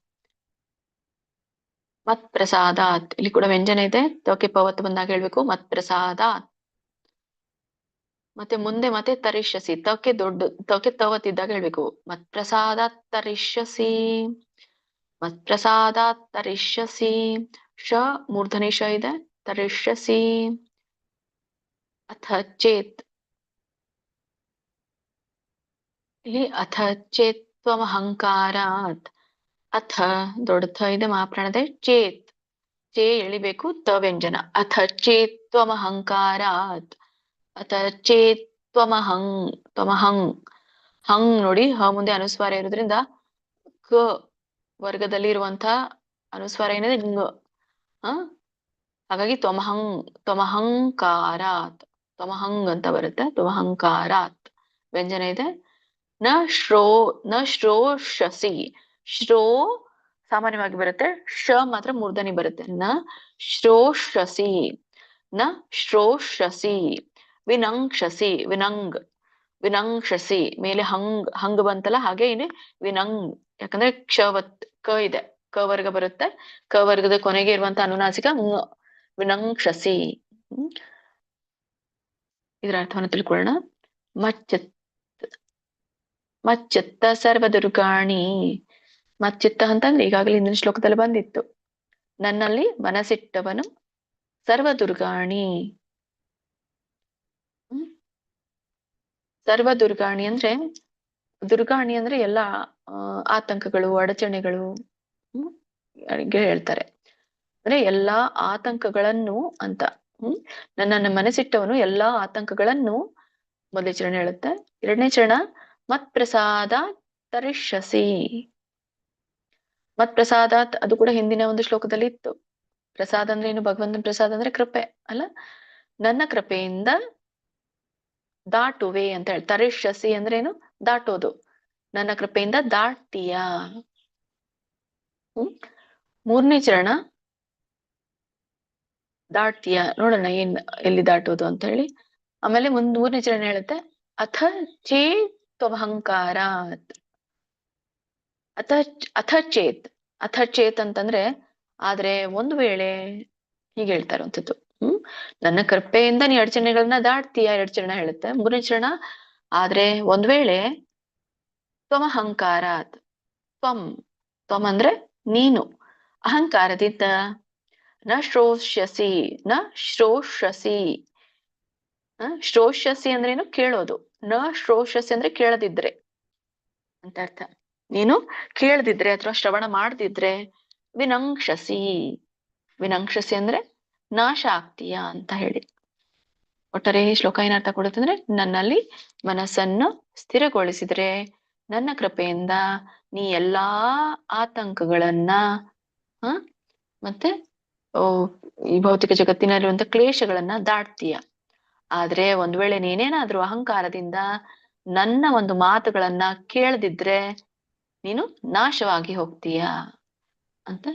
ಮತ್ಪ್ರಸಾದಾತ್. ಇಲ್ಲಿ ಕೂಡ ವ್ಯಂಜನ ಇದೆ, ತೋಕೆ ಪವತ್ತು ಬಂದಾಗ ಹೇಳ್ಬೇಕು ಮತ್ಪ್ರಸಾದಾತ್. ಮತ್ತೆ ಮುಂದೆ ಮತ್ತೆ ತರಿಷ್ಯಸಿ, ತೋಕೆ ದೊಡ್ಡ ತೋಕೆ ತವತ್ತಿದ್ದಾಗ ಹೇಳ್ಬೇಕು ಮತ್ಪ್ರಸಾದಾತ್ ತರಿಷ್ಯಸಿ ಮತ್ಪ್ರಸಾದಾತ್ ತರಿಷ್ಯಸಿ. ಶ ಮೂರ್ಧನಿ ಶ ಇದೆ, ತರಿಷ್ಯಸಿ. ಅಥ ಚೇತ್, ಇಲ್ಲಿ ಅಥ ಚೇತ್ತ್ವಮಹಂಕಾರಾತ್. ಅಥ ದೊಡ್ಡ ಥ ಇದೆ, ಮಹಾಪ್ರಾಣದೆ ಚೇತ್, ಚೇ ಎಳಿಬೇಕು, ತ ವ್ಯಂಜನ. ಅಥ ಚೇತ್ತ್ವಮಹಂಕಾರಾತ್ ಅಥ ತ್ವಮಹಂಗ್ ಹಂಗ್ ನೋಡಿ, ಹ ಮುಂದೆ ಅನುಸ್ವಾರ ಇರೋದ್ರಿಂದ ಕ ವರ್ಗದಲ್ಲಿ ಇರುವಂತಹ ಅನುಸ್ವಾರ ಏನಿದೆ ಂಗ್. ಹಾಗಾಗಿ ತ್ವಮಹಂಕಾರಾತ್, ತ್ವಮಹಂಗ್ ಅಂತ ಬರುತ್ತೆ, ತ್ವಮಹಂಕಾರಾತ್ ವ್ಯಂಜನ ಇದೆ. ನ ಶ್ರೋಷಸಿ, ಶ್ರೋ ಸಾಮಾನ್ಯವಾಗಿ ಬರುತ್ತೆ, ಶ ಮಾತ್ರ ಮೂರ್ಧನಿ ಬರುತ್ತೆ. ನ ಶ್ರೋಷಸಿ ನ ಶ್ರೋಷಸಿ. ವಿನಂಕ್ಷಸಿ, ವಿನಂಕ್ಷಸಿ ಮೇಲೆ ಹಂಗ್ ಬಂತಲ್ಲ, ಹಾಗೆ ಇಲ್ಲಿ ವಿನಂಗ್, ಯಾಕಂದ್ರೆ ಕ್ಷವತ್ ಕ ಇದೆ, ಕ ವರ್ಗ ಬರುತ್ತೆ, ಕ ವರ್ಗದ ಕೊನೆಗೆ ಇರುವಂತ ಅನುನಾಸಿಕ ವಿನಂಕ್ಷಸಿ. ಇದರ ಅರ್ಥವನ್ನು ತಿಳ್ಕೊಳ್ಳೋಣ. ಮಚ್ಚಿತ್ತ ಸರ್ವದುರ್ಗಾಣಿ. ಮಚ್ಚಿತ್ತ ಅಂತಂದ್ರೆ ಈಗಾಗಲೇ ಹಿಂದಿನ ಶ್ಲೋಕದಲ್ಲಿ ಬಂದಿತ್ತು, ನನ್ನಲ್ಲಿ ಮನಸ್ಸಿಟ್ಟವನು ಸರ್ವದುರ್ಗಾಣಿ. ಸರ್ವದುರ್ಗಾಣಿ ಅಂದ್ರೆ, ದುರ್ಗಾಣಿ ಅಂದ್ರೆ ಎಲ್ಲಾ ಆತಂಕಗಳು, ಅಡಚಣೆಗಳು ಹೇಳ್ತಾರೆ, ಅಂದ್ರೆ ಎಲ್ಲಾ ಆತಂಕಗಳನ್ನು ಅಂತ. ನನ್ನನ್ನು ಮನಸ್ಸಿಟ್ಟವನು ಎಲ್ಲಾ ಆತಂಕಗಳನ್ನು ಮೊದಲನೇ ಚರಣ ಹೇಳುತ್ತೆ. ಎರಡನೇ ಚರಣ ಮತ್ಪ್ರಸಾದ ತರಿಷ್ಯಸಿ. ಮತ್ಪ್ರಸಾದಾತ್ ಅದು ಕೂಡ ಹಿಂದಿನ ಒಂದು ಶ್ಲೋಕದಲ್ಲಿ ಇತ್ತು. ಪ್ರಸಾದ ಅಂದ್ರೆ ಏನು? ಭಗವಂತನ ಪ್ರಸಾದ ಅಂದ್ರೆ ಕೃಪೆ ಅಲ್ಲ. ನನ್ನ ಕೃಪೆಯಿಂದ ದಾಟುವೆ ಅಂತ ಹೇಳಿ. ತರಿಷ್ಯಸಿ ಅಂದ್ರೆ ಏನು? ದಾಟೋದು. ನನ್ನ ಕೃಪೆಯಿಂದ ದಾಟ್ತೀಯಾ. ಮೂರನೇ ಚರಣ ದಾಟ್ತೀಯಾ, ನೋಡೋಣ ಏನ್ ಎಲ್ಲಿ ದಾಟೋದು ಅಂತ ಹೇಳಿ. ಆಮೇಲೆ ಮೂರನೇ ಚರಣ ಹೇಳುತ್ತೆ ಅಥ ಚೇತ್ತ್ವಮಹಂಕಾರಾತ್. ಅಥ ಚೇತ್ ಅಂತಂದ್ರೆ ಆದ್ರೆ ಒಂದು ವೇಳೆ, ಹೀಗೆ ಹೇಳ್ತಾ ಇರುವಂಥದ್ದು. ನನ್ನ ಕೃಪೆಯಿಂದ ನೀ ಅಡಚಣೆಗಳನ್ನ ದಾಟ್ತೀಯ, ಎರಡು ಚರಣ ಹೇಳುತ್ತೆ. ಮೂರನೇ ಚರಣ ಆದ್ರೆ ಒಂದ್ ವೇಳೆ ತ್ವಮಹಂಕಾರಾತ್, ತ್ವಮ್ ಅಂದ್ರೆ ನೀನು ಅಹಂಕಾರದಿಂದ ನ ಶ್ರೋಷ್ಯಸಿ ಶ್ರೋಷ್ಯಸಿ ಅಂದ್ರೆ ಏನು? ಕೇಳೋದು. ನ ಶ್ರೋಷ್ಯಸಿ ಅಂದ್ರೆ ಕೇಳದಿದ್ರೆ ಅಂತ ಅರ್ಥ. ನೀನು ಕೇಳದಿದ್ರೆ ಅಥವಾ ಶ್ರವಣ ಮಾಡದಿದ್ರೆ ವಿನಂಕ್ಷಸಿ ಅಂದ್ರೆ ನಾಶ ಆಗ್ತೀಯ ಅಂತ ಹೇಳಿ. ಒಟ್ಟಾರೆ ಈ ಶ್ಲೋಕ ಏನರ್ಥ ಕೊಡುತ್ತೆ ಅಂದ್ರೆ, ನನ್ನಲ್ಲಿ ಮನಸ್ಸನ್ನು ಸ್ಥಿರಗೊಳಿಸಿದ್ರೆ ನನ್ನ ಕೃಪೆಯಿಂದ ನೀ ಎಲ್ಲಾ ಆತಂಕಗಳನ್ನ ಮತ್ತೆ ಈ ಭೌತಿಕ ಜಗತ್ತಿನಲ್ಲಿರುವಂತ ಕ್ಲೇಶಗಳನ್ನ ದಾಟ್ತೀಯ. ಆದ್ರೆ ಒಂದ್ ವೇಳೆ ನೀನೇನಾದ್ರೂ ಅಹಂಕಾರದಿಂದ ನನ್ನ ಒಂದು ಮಾತುಗಳನ್ನ ಕೇಳದಿದ್ರೆ ನೀನು ನಾಶವಾಗಿ ಹೋಗ್ತೀಯ ಅಂತ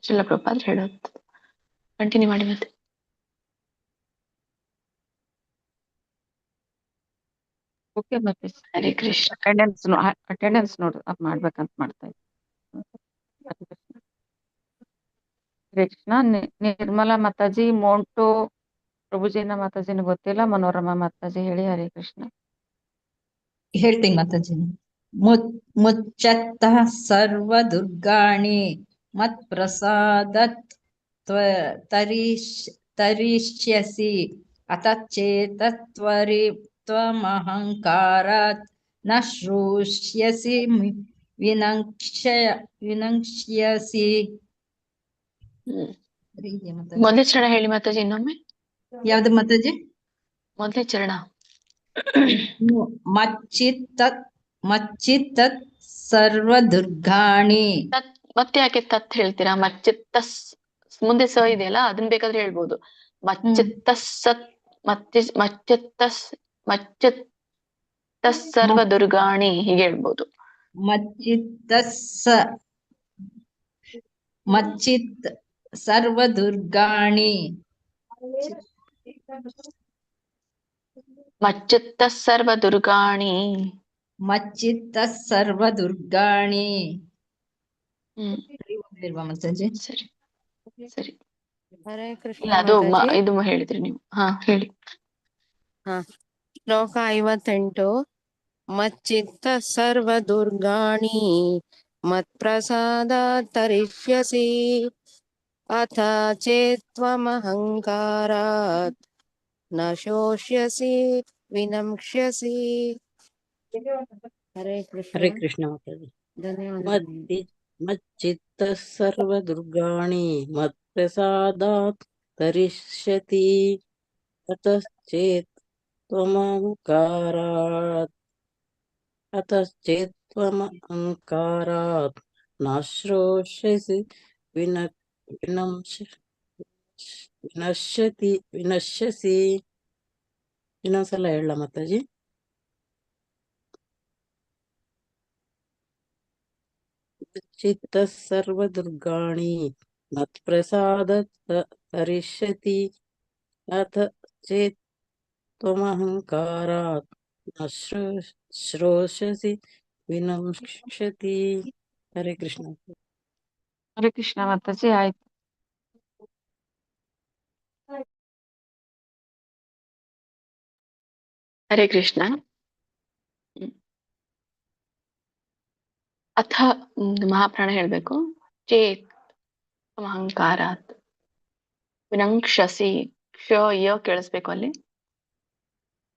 ಶ್ರೀಲ ಪ್ರಭುಪಾದರು ಹೇಳೋದು. ಕಂಟಿನ್ಯೂ ಮಾಡಿ ಮತ್ತೆ. ಓಕೆ ಮತ್ತೆ ಹರೇ ಕೃಷ್ಣ. ಅಟೆಂಡೆನ್ಸ್ ನೋಡ್ ಮಾಡ್ಬೇಕಂತ ಮಾಡ್ತಾ ಇದ್ದೆ. ಹರೇ ಕೃಷ್ಣ. ನಿರ್ಮಲಾ ಮಾತಾಜಿ, ಮೋಂಟೋ ಪ್ರಭುಜಿನ ಮಾತಾಜಿನ ಗೊತ್ತಿಲ್ಲ, ಮನೋರಮಾ ಮಾತಾಜಿ ಹೇಳಿ. ಹರೇ ಕೃಷ್ಣ. ಹೇಳ್ತೀನಿ ಮಾತಾಜಿ. ಮುಚ್ಚತ್ತಃ ಸರ್ವದುರ್ಗಾಣಿ ಮತ್ಪ್ರಸಾದತ್ ತರಿಷ್ಯಸಿ ಅಥ ಚೇತತ್ವಮಹಂಕಾರಾತ್ ನ ಶ್ರೋಷ್ಯಸಿ ವಿನಂಕ್ಷ್ಯಸಿ. ಮೊದಲೇ ಚರಣ ಹೇಳಿ ಮಾತಾಜಿ ಇನ್ನೊಮ್ಮೆ. ಯಾವ್ದು ಮಾತಾಜಿ? ಮೊದಲೇ ಚರಣ. ಮಚ್ಚಿತ್ತತ್ ಸರ್ವದುರ್ಗಾಣಿ ತತ್ ಮತ್ತೆ ಯಾಕೆ ತತ್ ಹೇಳ್ತೀರಾ? ಮಚ್ಚಿತ್ತಸ್ ಮುಂದೆ ಸ ಇದೆಯಲ್ಲ ಅದನ್ನ ಬೇಕಾದ್ರೆ ಹೇಳ್ಬೋದು. ಮಚ್ಚಿತ್ತಸ್ ಸತ್ ಮಚ್ಚಿತ್ತಸ್ ಸರ್ವ ದುರ್ಗಾಣಿ ಹೀಗೆ ಹೇಳ್ಬೋದು. ಮಚ್ಚಿತ್ ಸರ್ವದುರ್ಗಾಣಿ ಮಚ್ಚಿತ್ತ ಸರ್ವ ದುರ್ಗಾಣಿ ಮಚ್ಚಿತ್ತ ಸರ್ವದುರ್ಗಾಣಿ. ಮಾತಾಜಿ ಸರಿ ಸರಿ. ಹರೇ ಕೃಷ್ಣ ಇಲ್ಲ ಅದು ಮಾತಾಜಿ. ಇದು ಹೇಳಿದ್ರಿ ನೀವು. ಹಾ ಹೇಳಿ. ಶ್ಲೋಕ 58. ಮಚ್ಚಿತ್ತ ಸರ್ವ ದುರ್ಗಾಣಿ ಮತ್ಪ್ರಸಾದಾತ್ ತರಿಷ್ಯಸಿ ಅಥ ಚೇತ್ತ್ವಮಹಂಕಾರಾತ್ ನ ಶೋಷ್ಯಸಿ ವಿನಮ್ಕ್ಷ್ಯಸಿ. ಹರೇ ಕೃಷ್ಣ. ಹರೇ ಕೃಷ್ಣ ಮಾತಾಜಿ. ಧನ್ಯವಾದಗಳು. ಮಚ್ಚಿತ್ತಃ ಸರ್ವದುರ್ಗಾಣಿ ಮತ್ಪ್ರಸಾದಾತ್ ತರಿಷ್ಯತಿ ಅತಶ್ಚೇತ್ ತ್ವಮಹಂಕಾರಾತ್ ನಾಶ್ರೋಷ್ಯಸಿ ವಿನಶ್ಯಸಿ. ಇನ್ನೊಂದ್ಸಲ ಹೇಳ ಮಾತಾಜಿ. ಚಿತ್ತಃ ಸರ್ವದುರ್ಗಾಣಿ ಮತ್ಪ್ರಸಾದಾತ್ ತರಿಷ್ಯತಿ ಅಥ ಚೇತ್ ತ್ವಮಹಂಕಾರಾತ್ ನ ಶ್ರೋಷ್ಯಸಿ ವಿನಶ್ಯತಿ. ಹರೇ ಕೃಷ್ಣ. ಹರೇ ಕೃಷ್ಣ ಮಾತಾಜಿ. ಆಯ್ತು. ಹರೇ ಕೃಷ್ಣ. ಅಥ ಮಹಾಪ್ರಾಣ ಹೇಳ್ಬೇಕು. ಚೇತ್ ಅಹಂಕಾರಾತ್ ವಿನಂಕ್ಷಸಿ ಕ್ಷ ಯ ಕೇಳಿಸ್ಬೇಕು ಅಲ್ಲಿ.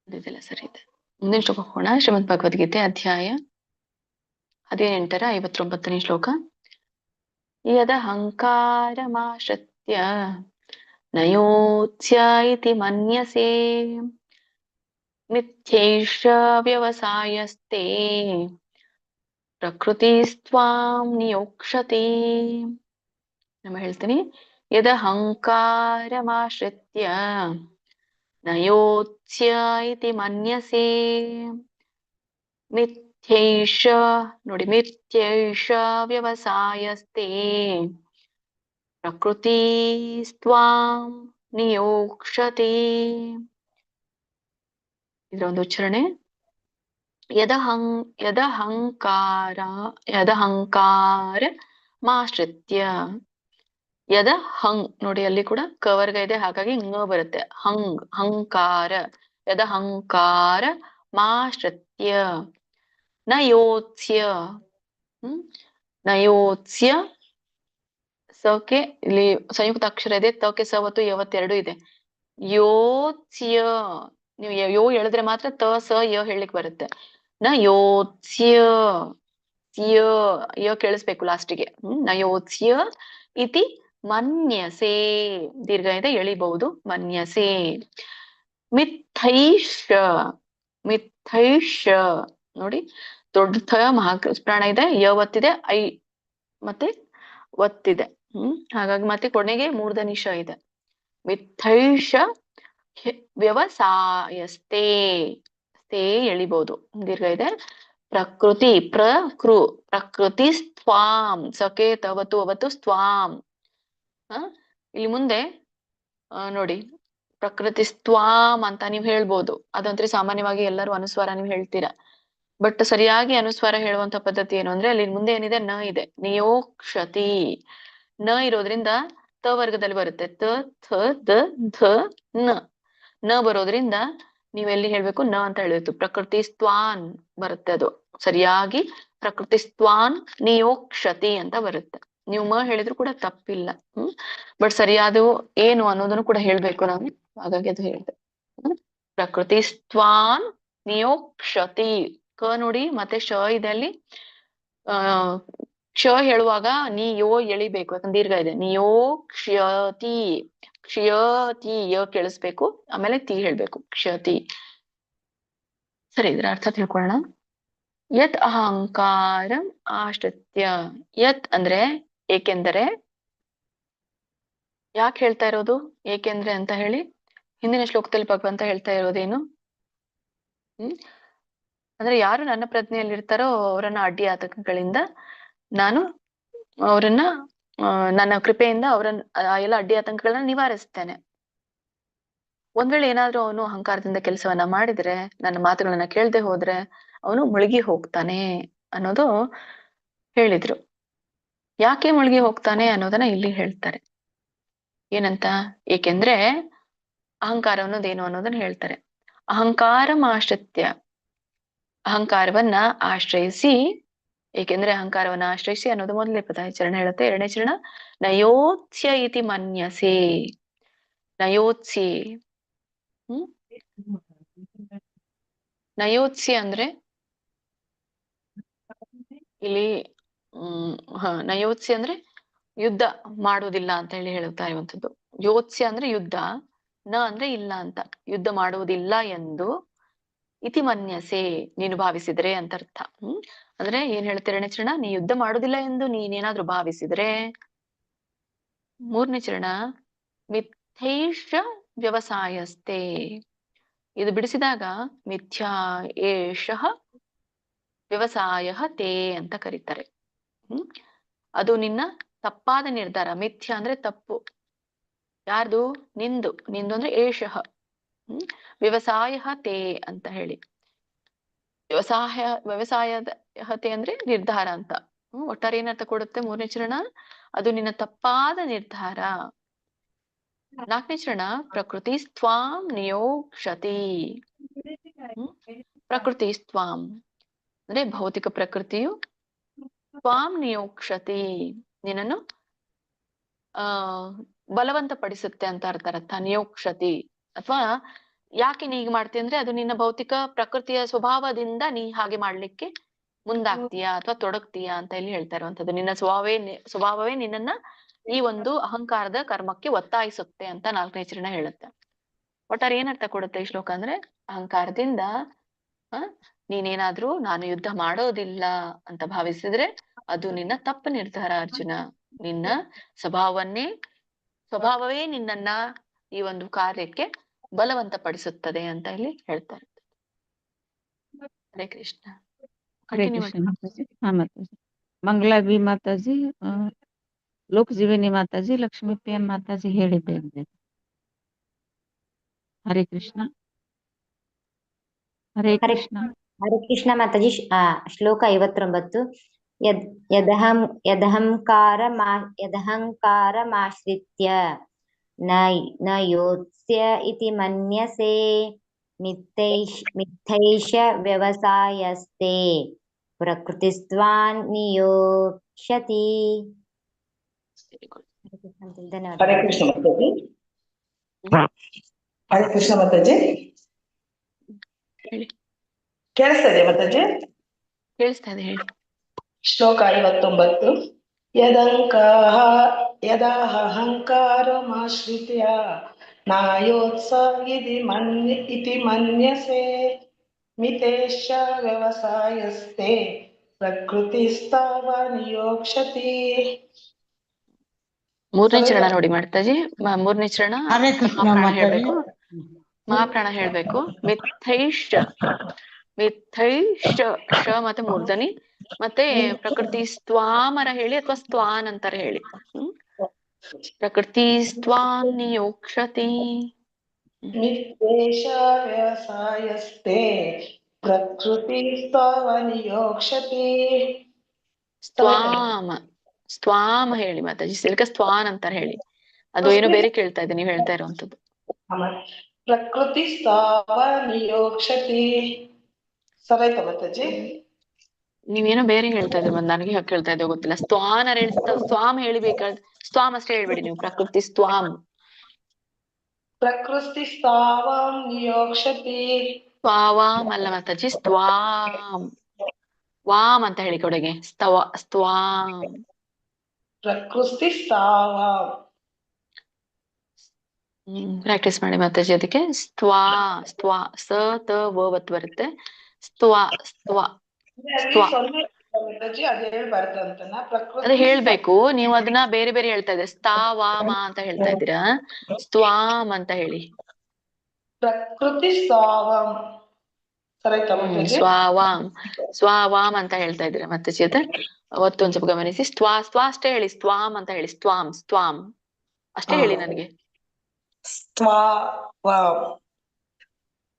ಇದೆಲ್ಲ ಸರಿ ಇದೆ. ಮುಂದಿನ ಶ್ಲೋಕ ಹೋಗೋಣ. ಶ್ರೀಮದ್ ಭಗವದ್ಗೀತೆ ಅಧ್ಯಾಯ 18 59ನೇ ಶ್ಲೋಕ. ಯದಹಂಕಾರಮಾಶ್ರಿತ್ಯ ನಯೋತ್ಸ್ಯ ಇತಿ ಮನ್ಯಸೆ ಮಿಥ್ಯೈಷ ವ್ಯವಸಾಯಸ್ತೆ ಪ್ರಕೃತಿಸ್ತ್ವಾಂ ನಿಯೋಕ್ಷತಿ. ನಮ್ಮ ಹೇಳ್ತೀನಿ. ಯದಹಂಕಾರಮಾಶ್ರಿತ್ಯ ನಯೋತ್ಸ್ಯ ಇತಿ ಮನ್ಯಸೆ ಮಿಥ್ಯೈಷ ನೋಡಿ ಮಿಥ್ಯೈಷ ವ್ಯವಸಾಯಸ್ತೆ ಪ್ರಕೃತಿಸ್ತ್ವಾಂ ನಿಯೋಕ್ಷತಿ. ಇದರ ಒಂದು ಉಚ್ಚಾರಣೆ. ಯದಹಂಕಾರ ಮಾಶ್ರಿತ್ಯ. ಯದ ಹಂಗ್ ನೋಡಿ ಅಲ್ಲಿ ಕೂಡ ಕವರ್ಗ ಇದೆ, ಹಾಗಾಗಿ ಂಗ ಬರುತ್ತೆ. ಹಂಕಾರ. ಯದಹಂಕಾರ ಮಾಶ್ರಿತ್ಯ ನಯೋತ್ಸ್ಯ. ನಯೋತ್ಸ್ಯ ಸಕೆ ಇಲ್ಲಿ ಸಂಯುಕ್ತ ಅಕ್ಷರ ಇದೆ. ತಕೆ ಸವತ್ತು ಯವತ್ತು ಎರಡು ಇದೆ. ಯೋತ್ಸ್ಯ ನೀವು ಯೋ ಹೇಳಿದ್ರೆ ಮಾತ್ರ ತ ಸ ಯ ಹೇಳಲಿಕ್ಕೆ ಬರುತ್ತೆ. ನ ಯೋತ್ಸ್ಯ ಯ ಯ ಕೇಳಿಸ್ಬೇಕು ಲಾಸ್ಟಿಗೆ. ನಯೋತ್ಸ್ಯ ಇತಿ ಮನ್ಯಸೆ ದೀರ್ಘ ಇದೆ, ಎಳಿಬಹುದು. ಮನ್ಯಸೆ. ಮಿಥೈಷ ಮಿಥೈಷ ನೋಡಿ ದೊಡ್ಡ ಥ ಮಹಾಪ್ರಾಣ ಇದೆ, ಯ ಒತ್ತಿದೆ, ಐ ಮತ್ತೆ ಒತ್ತಿದೆ. ಹಾಗಾಗಿ ಮತ್ತೆ ಕೊನೆಗೆ ಮೂರ್ಧನಿಷ ಇದೆ. ಮಿಥೈಷ ವ್ಯವಸಾಯಸ್ತೆ ಸ್ಥೇ ಎಳಿಬಹುದು, ದೀರ್ಘ ಇದೆ. ಪ್ರಕೃತಿ ಪ್ರಕೃತಿ ಸ್ವಾಂ ಸಕೆ ತವತ್ತು ಅವತ್ತು ಸ್ವಾಂ. ಇಲ್ಲಿ ಮುಂದೆ ನೋಡಿ ಪ್ರಕೃತಿ ಸ್ವಾಂ ಅಂತ ನೀವ್ ಹೇಳ್ಬೋದು. ಅದಂದ್ರೆ ಸಾಮಾನ್ಯವಾಗಿ ಎಲ್ಲರೂ ಅನುಸ್ವಾರ ನೀವು ಹೇಳ್ತೀರಾ. ಬಟ್ ಸರಿಯಾಗಿ ಅನುಸ್ವಾರ ಹೇಳುವಂತ ಪದ್ಧತಿ ಏನು ಅಂದ್ರೆ ಅಲ್ಲಿ ಮುಂದೆ ಏನಿದೆ ನ ಇದೆ. ನಿಯೋಕ್ಷತಿ ನ ಇರೋದ್ರಿಂದ ತ ವರ್ಗದಲ್ಲಿ ಬರುತ್ತೆ. ತ ಥ ದ ಧ ನ ನ ಬರೋದ್ರಿಂದ ನೀವೆಲ್ಲಿ ಹೇಳ್ಬೇಕು ನ ಅಂತ ಹೇಳ್ಬೇಕು. ಪ್ರಕೃತಿ ಸ್ತ್ವಾನ್ ಬರುತ್ತೆ. ಅದು ಸರಿಯಾಗಿ ಪ್ರಕೃತಿ ಸ್ತ್ವಾನ್ ನಿಯೋಕ್ಷತಿ ಅಂತ ಬರುತ್ತೆ. ನೀವು ಮ ಹೇಳಿದ್ರು ಕೂಡ ತಪ್ಪಿಲ್ಲ. ಬಟ್ ಸರಿಯಾದ ಏನು ಅನ್ನೋದನ್ನು ಕೂಡ ಹೇಳ್ಬೇಕು ನಾವು, ಹಾಗಾಗಿ ಅದು ಹೇಳ್ದೆ. ಪ್ರಕೃತಿ ಸ್ತ್ವಾನ್ ನಿಯೋಕ್ಷತಿ. ಕ ನೋಡಿ ಮತ್ತೆ ಶ ಇದೆ ಅಲ್ಲಿ. ಕ್ಷ ಹೇಳುವಾಗ ನೀ ಯೋ ಎಳಿಬೇಕು, ಯಾಕಂದ್ರೆ ದೀರ್ಘ ಇದೆ. ನಿಯೋ ಕ್ಷತಿ ಕ್ಷಯತಿ ಯ ಕೇಳಿಸ್ಬೇಕು, ಆಮೇಲೆ ತಿ ಹೇಳ್ಬೇಕು. ಕ್ಷತಿ. ಸರಿ, ಇದ್ರ ಅರ್ಥ ತಿಳ್ಕೊಳ್ಳೋಣ. ಯತ್ ಅಹಂಕಾರಂ ಆಶ್ರಿತ್ಯ. ಯತ್ ಅಂದ್ರೆ ಏಕೆಂದರೆ. ಯಾಕೆ ಹೇಳ್ತಾ ಇರೋದು ಏಕೆಂದ್ರೆ ಅಂತ ಹೇಳಿ? ಹಿಂದಿನ ಶ್ಲೋಕದಲ್ಲಿ ಭಗವಂತ ಹೇಳ್ತಾ ಇರೋದೇನು? ಅಂದ್ರೆ ಯಾರು ನನ್ನ ಪ್ರಜ್ಞೆಯಲ್ಲಿರ್ತಾರೋ ಅವರನ್ನ ಅಡ್ಡಿ ಆತಂಕಗಳಿಂದ ನಾನು ಅವರನ್ನ ನನ್ನ ಕೃಪೆಯಿಂದ ಅವರನ್ನ ಎಲ್ಲ ಅಡ್ಡಿ ಆತಂಕಗಳನ್ನ ನಿವಾರಿಸ್ತೇನೆ. ಒಂದ್ ವೇಳೆ ಏನಾದ್ರೂ ಅವನು ಅಹಂಕಾರದಿಂದ ಕೆಲಸವನ್ನ ಮಾಡಿದ್ರೆ, ನನ್ನ ಮಾತುಗಳನ್ನ ಕೇಳದೆ ಹೋದ್ರೆ ಅವನು ಮುಳುಗಿ ಹೋಗ್ತಾನೆ ಅನ್ನೋದು ಹೇಳಿದ್ರು. ಯಾಕೆ ಮುಳುಗಿ ಹೋಗ್ತಾನೆ ಅನ್ನೋದನ್ನ ಇಲ್ಲಿ ಹೇಳ್ತಾರೆ. ಏನಂತ? ಏಕೆಂದ್ರೆ ಅಹಂಕಾರ ಅನ್ನೋದೇನು ಅನ್ನೋದನ್ನ ಹೇಳ್ತಾರೆ. ಅಹಂಕಾರ ಆಶ್ರಿತ್ಯ, ಅಹಂಕಾರವನ್ನ ಆಶ್ರಯಿಸಿ. ಏಕೆಂದ್ರೆ ಅಹಂಕಾರವನ್ನ ಆಶ್ರಯಿಸಿ ಅನ್ನೋದು ಮೊದಲನೇ ಪದ. ಚರಣ ಹೇಳುತ್ತೆ. ಎರಡನೇ ಚರಣ ನಯೋತ್ಸ್ಯ ಇತಿ ಮನ್ಯಸೆ. ನಯೋತ್ಸಿ. ನಯೋತ್ಸ್ಯ ಅಂದ್ರೆ ಇಲ್ಲಿ ನಯೋತ್ಸ್ಯ ಅಂದ್ರೆ ಯುದ್ಧ ಮಾಡುವುದಿಲ್ಲ ಅಂತ ಹೇಳಿ ಹೇಳ್ತಾ ಇರುವಂತದ್ದು. ಯೋತ್ಸ್ಯ ಅಂದ್ರೆ ಯುದ್ಧ, ನ ಅಂದ್ರೆ ಇಲ್ಲ ಅಂತ. ಯುದ್ಧ ಮಾಡುವುದಿಲ್ಲ ಎಂದು ಇತಿ ಮನ್ಯಸೆ ನೀನು ಭಾವಿಸಿದ್ರೆ ಅಂತ ಅರ್ಥ. ಅಂದ್ರೆ ಏನ್ ಹೇಳ್ತಾರೆ ಎರಡನೇ ಚರಣ? ನೀ ಯುದ್ಧ ಮಾಡುವುದಿಲ್ಲ ಎಂದು ನೀನೇನಾದ್ರೂ ಭಾವಿಸಿದ್ರೆ. ಮೂರನೇ ಚರಣ ಮಿಥ್ಯೈಷ ವ್ಯವಸಾಯಸ್ತೆ. ಇದು ಬಿಡಿಸಿದಾಗ ಮಿಥ್ಯಾ ಏಷಃ ವ್ಯವಸಾಯ ತೇ ಅಂತ ಕರೀತಾರೆ. ಅದು ನಿನ್ನ ತಪ್ಪಾದ ನಿರ್ಧಾರ. ಮಿಥ್ಯ ಅಂದ್ರೆ ತಪ್ಪು. ಯಾರ್ದು? ನಿಂದು. ನಿಂದು ಅಂದ್ರೆ ಏಷಃ. ವ್ಯವಸಾಯ ತೇ ಅಂತ ಹೇಳಿ. ವ್ಯವಸಾಯದ ಹತೆ ಅಂದ್ರೆ ನಿರ್ಧಾರ ಅಂತ. ಒಟ್ಟಾರೆ ಏನರ್ಥ ಕೊಡುತ್ತೆ ಮೂರನೇ ಚರಣ? ಅದು ನಿನ್ನ ತಪ್ಪಾದ ನಿರ್ಧಾರ. ನಾಲ್ಕನೇ ಚರಣ ಪ್ರಕೃತಿ ಸ್ತ್ವಾಂ ನಿಯೋಕ್ಷತಿ. ಪ್ರಕೃತಿ ಸ್ತ್ವಾಂ ಅಂದ್ರೆ ಭೌತಿಕ ಪ್ರಕೃತಿಯು ಸ್ವಾಂ ನಿಯೋಕ್ಷತಿ ನಿನ್ನನ್ನು ಬಲವಂತ ಪಡಿಸುತ್ತೆ ಅಂತ ಅರ್ಥ. ನಿಯೋಕ್ಷತಿ ಅಥವಾ ಯಾಕೆ ನೀ ಹೀಗೆ ಮಾಡ್ತೀಯ ಅಂದ್ರೆ ಅದು ನಿನ್ನ ಭೌತಿಕ ಪ್ರಕೃತಿಯ ಸ್ವಭಾವದಿಂದ ನೀ ಹಾಗೆ ಮಾಡ್ಲಿಕ್ಕೆ ಮುಂದಾಗ್ತೀಯಾ ಅಥವಾ ತೊಡಗ್ತೀಯಾ ಅಂತ ಇಲ್ಲಿ ಹೇಳ್ತಾ ಇರುವಂತದ್ದು. ನಿನ್ನ ಸ್ವಭಾವವೇ ನಿನ್ನನ್ನ ಈ ಒಂದು ಅಹಂಕಾರದ ಕರ್ಮಕ್ಕೆ ಒತ್ತಾಯಿಸುತ್ತೆ ಅಂತ ನಾಲ್ಕನೇ ಚರಣ ಹೇಳುತ್ತೆ. ಒಟ್ಟಾರೆ ಏನರ್ಥ ಕೊಡುತ್ತೆ ಈ ಶ್ಲೋಕ ಅಂದ್ರೆ, ಅಹಂಕಾರದಿಂದ ನೀನೇನಾದ್ರೂ ನಾನು ಯುದ್ಧ ಮಾಡೋದಿಲ್ಲ ಅಂತ ಭಾವಿಸಿದ್ರೆ ಅದು ನಿನ್ನ ತಪ್ಪು ನಿರ್ಧಾರ ಅರ್ಜುನ. ನಿನ್ನ ಸ್ವಭಾವವೇ ನಿನ್ನನ್ನ ಈ ಒಂದು ಕಾರ್ಯಕ್ಕೆ ಬಲವಂತ ಪಡಿಸುತ್ತದೆ ಅಂತ ಇಲ್ಲಿ ಹೇಳ್ತಾರೆ. ಹರೇ ಕೃಷ್ಣ. ಹರೇ ಕೃಷ್ಣ ಮಾತಾಜಿ. ಹಾ ಮಾತಾಜಿ. ಮಂಗಳಾ ಬಿ ಮಾತಾಜಿ, ಲೋಕಜೀವಿನಿ ಮಾತಾಜಿ, ಲಕ್ಷ್ಮೀ ಪಿ ಎಂ ಮಾತಾಜಿ ಹೇಳಿದ್ದೆ. ಹರೇ ಕೃಷ್ಣ. ಹರೇ ಕೃಷ್ಣ. ಹರೇ ಕೃಷ್ಣ ಮಾತಾಜಿ. ಶ್ಲೋಕ 59. ಯದಹಂಕಾರಮಾಶ್ರಿತ್ಯ ನ ಯೋತ್ಸ್ಯ ಇತಿ ಮನ್ಯಸೆ ಮಿಥ್ಯೈಷ ವ್ಯವಸಾಯಸ್ತೆ ಪ್ರಕೃತಿಸ್ತ್ವಾನ್ ನಿಯೋಕ್ಷತಿ. ಹರೇ ಕೃಷ್ಣ ಮಾತಾಜಿ. ಹರೇ ಕೃಷ್ಣ ಮಾತಾಜಿ. ಕೇಳಿಸ್ತಾ ಇದೆಯಾ ಮಾತಾಜಿ? ಕೇಳಿಸ್ತಾ ಇದೆ, ಹೇಳಿ. ಶ್ಲೋಕ 59. ಯದಹಂಕಾರಮಾಶ್ರಿತ್ಯ ನಾಯೋತ್ಸ ಇತಿ ಮನ್ಯಸೆ ಮಿತೇಶ ವ್ಯವಸಾಯಸ್ತೆ ಪ್ರಕೃತಿಸ್ತಾವ ನಿಯೋಕ್ಷತಿ. ಮೂರನೇ ಚರಣ ನೋಡಿ ಮಾತಾಜಿ. ಮೂರನೇ ಚರಣ ಹೇಳ್ಬೇಕು, ಮಹಾಪ್ರಾಣ ಹೇಳ್ಬೇಕು. ಮಿಥೈಷ ಶ ಮತ್ತೆ ಮೂರ್ಧನಿ ಮತ್ತೆ ಪ್ರಕೃತಿ ಸ್ತ್ವಾಮರ ಹೇಳಿ ಅಥವಾ ಸ್ತ್ವಾನ್ ಅಂತಾರೆ ಹೇಳಿ. ಪ್ರಕೃತಿ ಸ್ತ್ವಾನ್ ನಿಯೋಕ್ಷತಿ. ಮಿಥ್ಯೇಷ ವ್ಯವಸಾಯಸ್ತೆ ಪ್ರಕೃತಿ ಸ್ತಾವ ನಿಯೋಕ್ಷತಿ. ಸ್ವಾಮ ಹೇಳಿ ಮಾತಾಜಿ. ಸಿಲ್ಕ ಸ್ವಾನ್ ಅಂತಾರೆ ಹೇಳಿ. ಅದು ಏನೋ ಬೇರೆ ಕೇಳ್ತಾ ಇದೆ ನೀವು ಹೇಳ್ತಾ ಇರುವಂತದ್ದು. ಪ್ರಕೃತಿ ಸ್ತಾವ ನಿಯೋಕ್ಷತಿ. ಸರಿಯಾಯ್ತಾ ಮಾತಾಜಿ? ನೀವೇನೋ ಬೇರೆ ಹೇಳ್ತಾ ಇದ್ರಿ, ನನಗೆ ಯಾಕೆ ಹೇಳ್ತಾ ಇದ್ದೆ ಗೊತ್ತಿಲ್ಲ. ಸ್ವಾಮ್ ಹೇಳಿಬೇಕಾ? ಸ್ವಾಮ್ ಅಷ್ಟೇ ಹೇಳ್ಬೇಡಿ ನೀವು. ಪ್ರಕೃತಿ ಸ್ವಾಮ್. ಪ್ರಕೃತಿ ಸ್ತಾವಾಂ ನಿಯೋಕ್ಷತಿ. ಸ್ವಾವಾಮ್ ಅಲ್ಲ ಮಾತಾಜಿ, ಸ್ವಾಮ್. ವಾಮ್ ಅಂತ ಹೇಳಿ ಕೊಡೆಗೆ. ಸ್ವಾಮ್. ಪ್ರಕೃತಿ ಸ್ತಾವಾಂ. ಪ್ರಾಕ್ಟೀಸ್ ಮಾಡಿ ಮಾತಾಜಿ. ಅದಕ್ಕೆ ಸ್ತ್ವಾ ಸ ತ ವತ್ ಬರುತ್ತೆ. ಸ್ತ್ವಾ ಅಲ್ಲಿ ಸೊನ್ನೆ ಮಾತಾಜಿ ಅದು ಹೇಳ್ಬಾರ್ದು ಅಂತನ ಅದು ಪ್ರಕೃತಿ ಹೇಳ್ಬೇಕು, ನೀವು ಅದನ್ನ ಬೇರೆ ಬೇರೆ ಹೇಳ್ತಾ ಇದ್ದೀರಾ. ಸ್ತಾವಾಮ ಅಂತ ಹೇಳ್ತಾ ಇದ್ದೀರಾ, ಸ್ವಾಮ್ ಅಂತ ಹೇಳಿ. ಪ್ರಕೃತಿ ಸ್ವಾವಂ ಸರಿತಾ ಮಾತಾಜಿ? ಸ್ವಾವಾಮ್ ಸ್ವಾವಾಮ್ ಅಂತ ಹೇಳ್ತಾ ಇದ್ದೀರಾ ಮತ್ತೆ ಜೊತೆ ಒತ್ತೊಂದ್ ಸ್ವಲ್ಪ ಗಮನಿಸಿ. ಸ್ವಾ ಅಷ್ಟೇ ಹೇಳಿ, ಸ್ವಾಮ್ ಅಂತ ಹೇಳಿ. ಸ್ವಾಮ್ ಅಷ್ಟೇ ಹೇಳಿ ನನಗೆ. ಸ್ವಾವಂ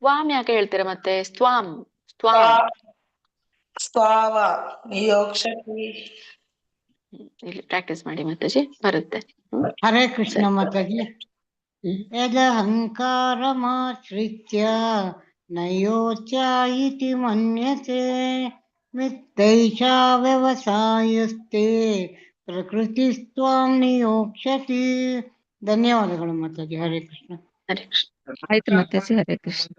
ವಾಮ್ ಯಾಕೆ ಹೇಳ್ತೀರಾ ಮತ್ತೆ? ಸ್ವಾಮ್ ಸ್ವಾವ ನಿಯೋಕ್ಷತಿ. ಇಲ್ಲಿ ಪ್ರಾಕ್ಟೀಸ್ ಮಾಡಿ ಮಾತಾಜಿ, ಬರುತ್ತೆ. ಹರೇ ಕೃಷ್ಣ ಮಾತಾಜಿ. ಯದಹಂಕಾರಮಾಶ್ರಿತ್ಯ ನಯೋಚ್ಯ ಇತಿ ಮನ್ಯತೆ ಮಿತ್ತೈಷಾ ವ್ಯವಸಾಯಸ್ತೆ ಪ್ರಕೃತಿಸ್ತ್ವಾಂ ನಿಯೋಕ್ಷತಿ. ಧನ್ಯವಾದಗಳು ಮಾತಾಜಿ. ಹರೇ ಕೃಷ್ಣ. ಹರೇ ಕೃಷ್ಣ. ಆಯ್ತು ಮಾತಾಜಿ, ಹರೇ ಕೃಷ್ಣ.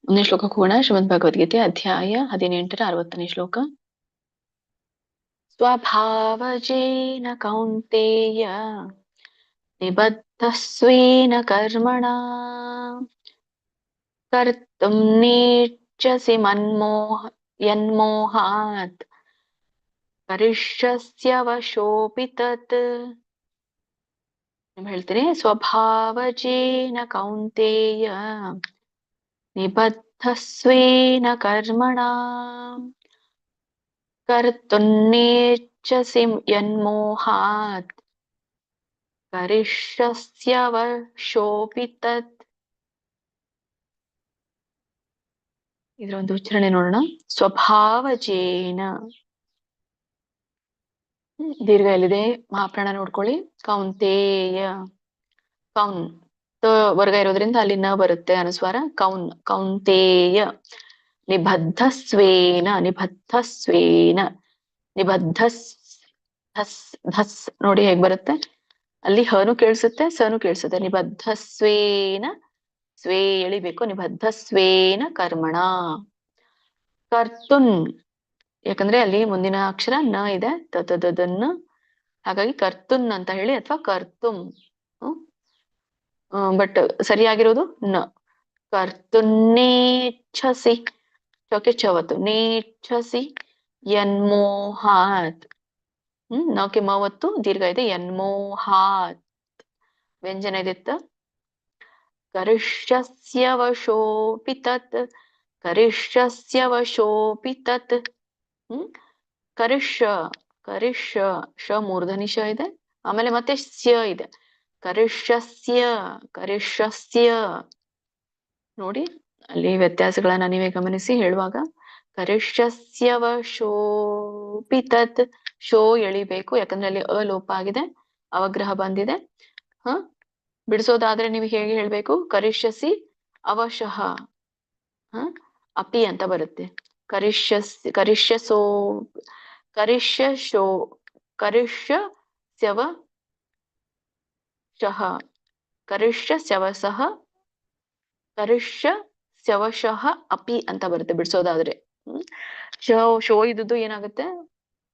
ಒಂದೇ ಶ್ಲೋಕ ಕೂಡ ಶ್ರೀಮದ್ ಭಗವದ್ಗೀತೆ ಅಧ್ಯಾಯ 18ರ 60ನೇ ಶ್ಲೋಕ. ಸ್ವಭಾವಜೇನ ಕೌಂತೇಯ ನಿಬದ್ಧಸ್ವೇನ ಕರ್ಮಣಾ ಕರ್ತುಂ ನೇಚ್ಛಸಿ ಯನ್ಮೋಹಾತ್ ಕರಿಷ್ಯಸ್ಯ ವಶೋಪಿ ತತ್. ಹೇಳ್ತೀನಿ, ಸ್ವಭಾವಜೇನ ಕೌಂತೇಯ ನಿಬದ್ಧಸ್ವೇನ ಕರ್ಮಣಾ ಕರ್ತುನ್ನೇಚ್ಛಸಿ ಯನ್ಮೋಹಾತ್ ಕರಿಷ್ಯಸ್ಯ ವಶೋಪಿ ತತ್. ಇದರ ಒಂದು ಉಚ್ಚಾರಣೆ ನೋಡೋಣ. ಸ್ವಭಾವಜೇನ, ದೀರ್ಘ ಎಲ್ಲಿದೆ ಮಹಾಪ್ರಾಣ ನೋಡ್ಕೊಳ್ಳಿ. ಕೌಂತೇಯ, ಕೌನ್ ವರ್ಗ ಇರೋದ್ರಿಂದ ಅಲ್ಲಿ ನ ಬರುತ್ತೆ ಅನುಸ್ವಾರ. ಕೌಂತೇಯ ನಿಬದ್ಧಸ್ವೇನ ಧಸ್ ನೋಡಿ ಹೇಗ್ ಬರುತ್ತೆ. ಅಲ್ಲಿ ಹನು ಕೇಳಿಸುತ್ತೆ, ಸನು ಕೇಳಿಸುತ್ತೆ. ನಿಬದ್ಧಸ್ವೇನ, ಸ್ವೇ ಎಳಿಬೇಕು. ನಿಬದ್ಧಸ್ವೇನ ಕರ್ಮಣ. ಕರ್ತುನ್, ಯಾಕಂದ್ರೆ ಅಲ್ಲಿ ಮುಂದಿನ ಅಕ್ಷರ ನ ಇದೆ, ತದನ್ನ, ಹಾಗಾಗಿ ಕರ್ತುನ್ ಅಂತ ಹೇಳಿ, ಅಥವಾ ಕರ್ತುಂ. ಬಟ್ ಸರಿಯಾಗಿರೋದು ನ. ಕರ್ತುನ್ನೇಚ್ಛಸಿ, ಚೌಕೆ ಚವತ್ತು, ನೇಚ್ಛಸಿ ಯನ್ಮೋಹಾತ್. ನೌಕೆ ಮವತ್ತು ದೀರ್ಘ ಇದೆ. ಯನ್ಮೋಹಾತ್ ವ್ಯಂಜನ ಇದೆ. ಕರಿಷ್ಯಸ್ಯ ವಶೋಪಿ ತತ್, ಕರಿಷ್ಯಸ್ಯ ವಶೋಪಿ ತತ್. ಕರಿಷ್ಯ ಶ ಮೂರ್ಧನಿ ಶ ಇದೆ, ಆಮೇಲೆ ಮತ್ತೆ ಸ್ಯ ಇದೆ. ಕರಿಷ್ಯಸ್ಯ ನೋಡಿ, ಅಲ್ಲಿ ವ್ಯತ್ಯಾಸಗಳನ್ನ ನೀವೇ ಗಮನಿಸಿ ಹೇಳುವಾಗ. ಕರಿಷ್ಯಸ್ಯ ವಶೋಪಿ ತತ್, ಶೋ ಎಳಿಬೇಕು, ಯಾಕಂದ್ರೆ ಅಲ್ಲಿ ಅಲೋಪ ಆಗಿದೆ, ಅವಗ್ರಹ ಬಂದಿದೆ. ಬಿಡಿಸೋದಾದ್ರೆ ನೀವು ಹೇಗೆ ಹೇಳ್ಬೇಕು? ಕರಿಷ್ಯಸಿ ಅವಶಃ ಅಪಿ ಅಂತ ಬರುತ್ತೆ. ಕರಿಷ್ಯಸ್ಯವಶಃ ಅಪಿ ಅಂತ ಬರುತ್ತೆ ಬಿಡಿಸೋದಾದ್ರೆ. ಶೋ ಇದ್ದು ಏನಾಗುತ್ತೆ?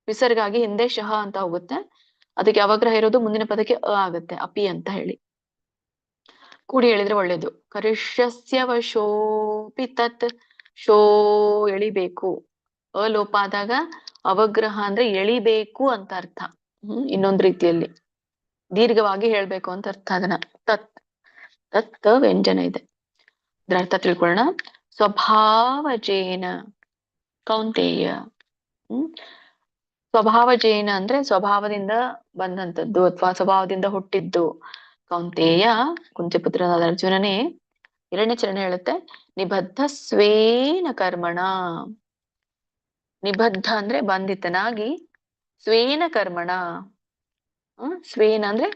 ವಿಸರ್ಗ ಆಗಿ ಹಿಂದೆ ಶಹ ಅಂತ ಹೋಗುತ್ತೆ. ಅದಕ್ಕೆ ಅವಗ್ರಹ ಇರೋದು ಮುಂದಿನ ಪದಕ್ಕೆ ಅ ಆಗುತ್ತೆ, ಅಪಿ ಅಂತ ಹೇಳಿ ಕೂಡಿ ಹೇಳಿದ್ರೆ ಒಳ್ಳೇದು. ಕರಿಷ್ಯಸ್ಯವಶೋಪಿ ತತ್, ಶೋ ಎಳಿಬೇಕು. ಅಲೋಪ ಆದಾಗ ಅವಗ್ರಹ ಅಂದ್ರೆ ಎಳಿಬೇಕು ಅಂತ ಅರ್ಥ. ಇನ್ನೊಂದು ರೀತಿಯಲ್ಲಿ ದೀರ್ಘವಾಗಿ ಹೇಳ್ಬೇಕು ಅಂತ ಅರ್ಥ ಅದನ್ನ. ತತ್ ವ್ಯಂಜನ ಇದೆ, ಇದ್ರ ಅರ್ಥ ತಿಳ್ಕೊಳ್ಳೋಣ. ಸ್ವಭಾವಜೇನ ಕೌಂತೇಯ. ಸ್ವಭಾವಜೇನ ಅಂದ್ರೆ ಸ್ವಭಾವದಿಂದ ಬಂದಂಥದ್ದು ಅಥವಾ ಸ್ವಭಾವದಿಂದ ಹುಟ್ಟಿದ್ದು. ಕೌಂತೇಯ, ಕುಂತಿಪುತ್ರನಾದ ಅರ್ಜುನನೇ, ಎರಡನೇ ಚರಣ ಹೇಳುತ್ತೆ, ನಿಬದ್ಧ ಸ್ವೇನ ಕರ್ಮಣ. ನಿಬದ್ಧ ಅಂದ್ರೆ ಬಂಧಿತನಾಗಿ, ಸ್ವೇನ ಕರ್ಮಣ, ಸ್ವೇನ ಅಂದ್ರೆ